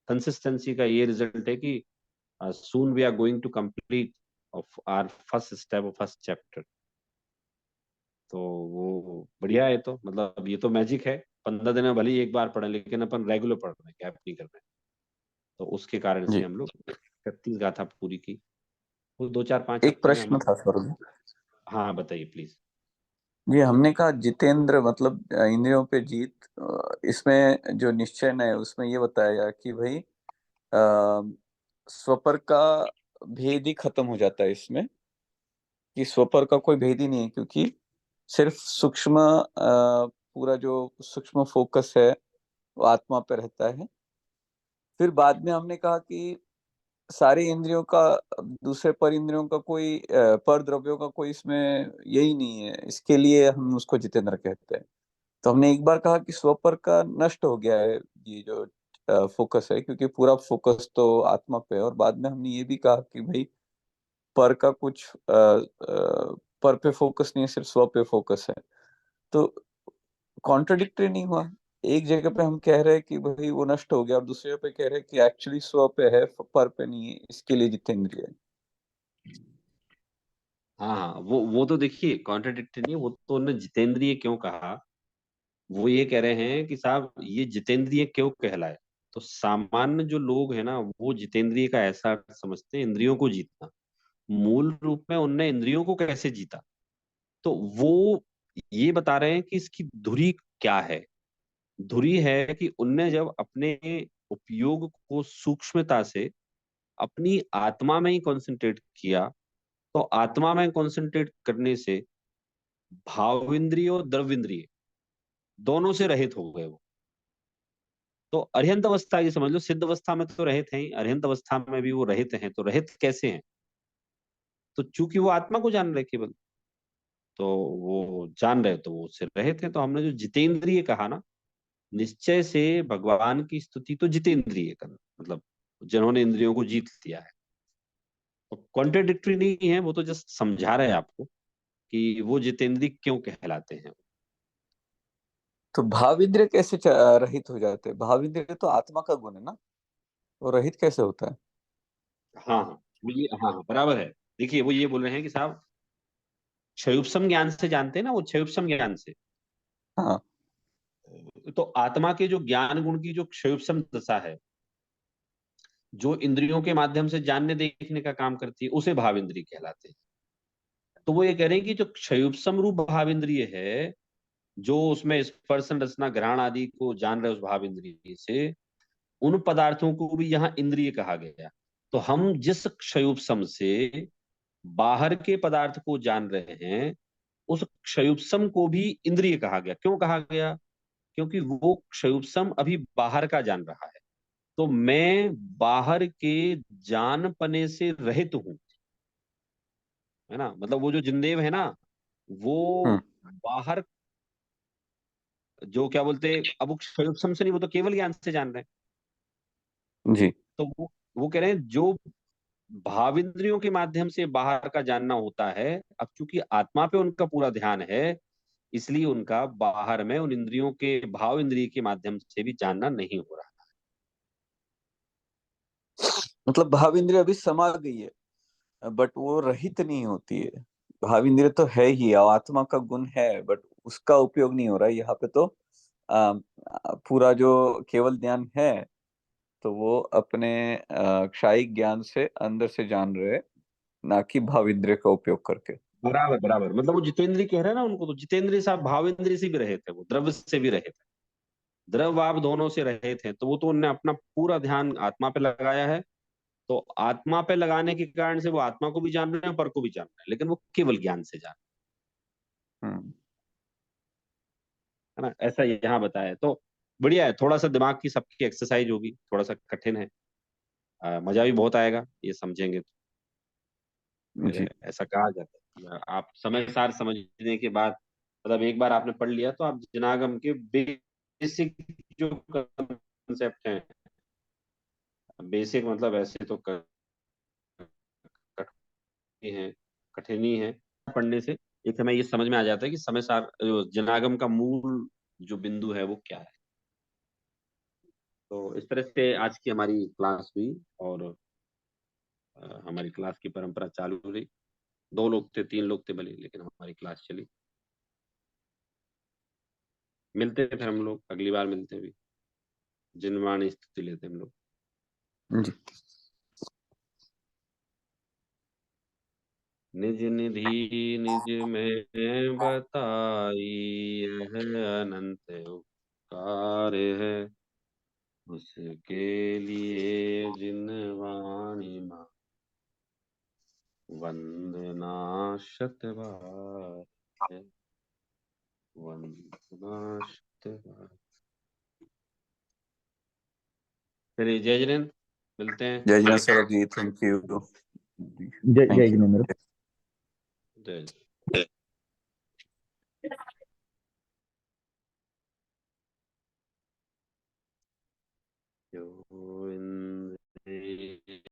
कंसिस्टेंसी का ये रिजल्ट है कि soon we are going to complete of our first step of first chapter. तो वो बढ़िया है। तो मतलब ये तो मैजिक है। 15 दिन में भले ही एक बार पढ़े, लेकिन अपन रेगुलर पढ़ रहे हैं, गैप नहीं कर रहे हैं। तो उसके कारण से जी। हम लोग 31 गाथा पूरी की। वो 2 4 5 एक हफ्ते में हम प्रश्न लोग। था सर जी। हाँ बताइए प्लीज। जी, हमने कहा जितेंद्र मतलब इंद्रियों पे जीत, इसमें जो निश्चय है उसमें ये बताया गया कि भाई स्वपर का भेद ही खत्म हो जाता है इसमें, कि स्वपर का कोई भेद ही नहीं है, क्योंकि सिर्फ सूक्ष्म पूरा जो सूक्ष्म फोकस है वो आत्मा पे रहता है। फिर बाद में हमने कहा कि सारे इंद्रियों का, दूसरे पर इंद्रियों का कोई पर द्रव्यों का कोई इसमें यही नहीं है, इसके लिए हम उसको जितेंद्र कहते हैं। तो हमने एक बार कहा कि स्वपर का नष्ट हो गया है ये जो फोकस है, क्योंकि पूरा फोकस तो आत्मा पे है। और बाद में हमने ये भी कहा कि भाई पर का कुछ पर पे फोकस नहीं है, सिर्फ स्व पे फोकस है। तो कॉन्ट्रडिक्टरी नहीं हुआ? एक जगह पे हम कह रहे हैं कि भाई वो नष्ट हो गया, और दूसरी जगह पे कह रहे हैं कि एक्चुअली स्व पे है, पर पे नहीं है, इसके लिए जितेंद्रिय है। हाँ हाँ, वो तो देखिए कॉन्ट्रडिक्टरी नहीं है। वो तो उन्होंने जितेंद्रिय क्यों कहा, वो ये कह रहे हैं कि साहब ये जितेंद्रिय क्यों कहलाए। तो सामान्य जो लोग हैं ना, वो जितेंद्रिय का ऐसा अर्थ समझते हैं इंद्रियों को जीतना। मूल रूप में उनने इंद्रियों को कैसे जीता, तो वो ये बता रहे हैं कि इसकी धुरी क्या है। धुरी है कि उनने जब अपने उपयोग को सूक्ष्मता से अपनी आत्मा में ही कंसंट्रेट किया, तो आत्मा में कंसंट्रेट करने से भाव इंद्रिय और द्रव्य इंद्रिय दोनों से रहित हो गए वो। तो अर्हंत अवस्था ये समझ लो, सिद्ध अवस्था में तो रहित हैं ही, अर्हंत अवस्था में भी वो रहित हैं। तो रहित कैसे हैं, तो चूंकि वो आत्मा को जान रहे केवल, तो वो जान रहे तो वो उससे रहित हैं। तो हमने जो जितेंद्रिय कहा ना, निश्चय से भगवान की स्तुति तो जितेंद्रिय करना, मतलब जिन्होंने इंद्रियों को जीत लिया है। तो कॉन्ट्रेडिक्टरी नहीं है, वो तो जस्ट समझा रहे हैं आपको कि वो जितेंद्रिय क्यों कहलाते हैं। तो भाव इंद्रिय कैसे रहित हो जाते हैं? भाव इंद्रिय तो आत्मा का गुण है ना, वो रहित कैसे होता है? हाँ हाँ, वो ये हाँ हाँ बराबर है। देखिए वो ये बोल रहे हैं कि साहब क्षयुप्सम ज्ञान से जानते हैं ना, वो क्षयुप्सम ज्ञान से। हाँ। तो आत्मा के जो ज्ञान गुण की जो क्षयुप्सम दशा है, जो इंद्रियों के माध्यम से जानने देखने का काम करती है, उसे भाव इंद्रिय कहलाते हैं। तो वो ये कह रहे हैं कि जो क्षयुप्सम रूप भाव इंद्रिय है, जो उसमें स्पर्शन रसना ग्रहण आदि को जान रहे उस भाव इंद्रिय से, उन पदार्थों को भी यहाँ इंद्रिय कहा गया। तो हम जिस क्षयुप्सम से बाहर के पदार्थ को जान रहे हैं, उस क्षयुप्सम को भी इंद्रिय कहा गया। क्यों कहा गया, क्योंकि वो क्षयुप्सम अभी बाहर का जान रहा है। तो मैं बाहर के जानपने से रहित हूं, है ना। मतलब वो जो जिंदेव है ना, वो हम्म। बाहर जो क्या बोलते हैं, अब वो क्षयुप्सम से नहीं, वो तो केवल ज्ञान से जान रहे हैं। जी। तो वो कह रहे हैं जो भाविंद्रियों के माध्यम से बाहर का जानना होता है, अब चूंकि आत्मा पे उनका पूरा ध्यान है, इसलिए उनका बाहर में उन इंद्रियों के भाव इंद्रिय के माध्यम से भी जानना नहीं हो रहा। मतलब भाव इंद्रिय अभी समा गई है, बट वो रहित नहीं होती है। भाव इंद्रिय तो है ही और आत्मा का गुण है, बट उसका उपयोग नहीं हो रहा है यहाँ पे। तो आ, पूरा जो केवल ज्ञान है, तो वो अपने क्षायिक ज्ञान से अंदर से जान रहे हैं, ना कि भाव इंद्रिय का उपयोग करके। बराबर बराबर, मतलब वो जितेंद्रिय कह रहे हैं ना, उनको तो जितेंद्रिय साहब भावेंद्रिय से भी रहे थे, वो द्रव्य से भी रहे थे। द्रव्य आप दोनों से रहे थे, तो वो तो उनने अपना पूरा ध्यान आत्मा पे लगाया है। तो आत्मा पे लगाने के कारण से वो आत्मा को भी जान रहे हैं, पर को भी जान रहे हैं, लेकिन वो केवल ज्ञान से जान हम्म। रहे हैं, है ना। ऐसा यहाँ बताया है। तो बढ़िया है, थोड़ा सा दिमाग की सबकी एक्सरसाइज होगी, थोड़ा सा कठिन है। मजा भी बहुत आएगा ये समझेंगे तो। जी। फिर ऐसा कहा जाता है कि आप समय सार समझने के बाद, मतलब एक बार आपने पढ़ लिया तो आप जनागम के बेसिक जो कंसेप्ट हैं बेसिक मतलब ऐसे तो कठिन ही है पढ़ने से। एक समय ये समझ में आ जाता है कि समय सार जो जनागम का मूल जो बिंदु है वो क्या है। तो इस तरह से आज की हमारी क्लास हुई और हमारी क्लास की परंपरा चालू रही। 2 लोग थे, 3 लोग थे भले, लेकिन हमारी क्लास चली। मिलते हैं फिर हम लोग, अगली बार मिलते हैं भी, जिनवाणी स्तुति लेते हैं हम लोग। जी। निज निधि निज में बताई, यह अनंत उपकार है, उसके लिए जिनवाणी माँ वंदना शतबार है, वंदना शतबार। चलिए, जय जिनेन्द्र, मिलते हैं। जय जिनेन्द्र सौरभ जी, थैंक यू। जय थैंक यू। जिनेन्द्र। जय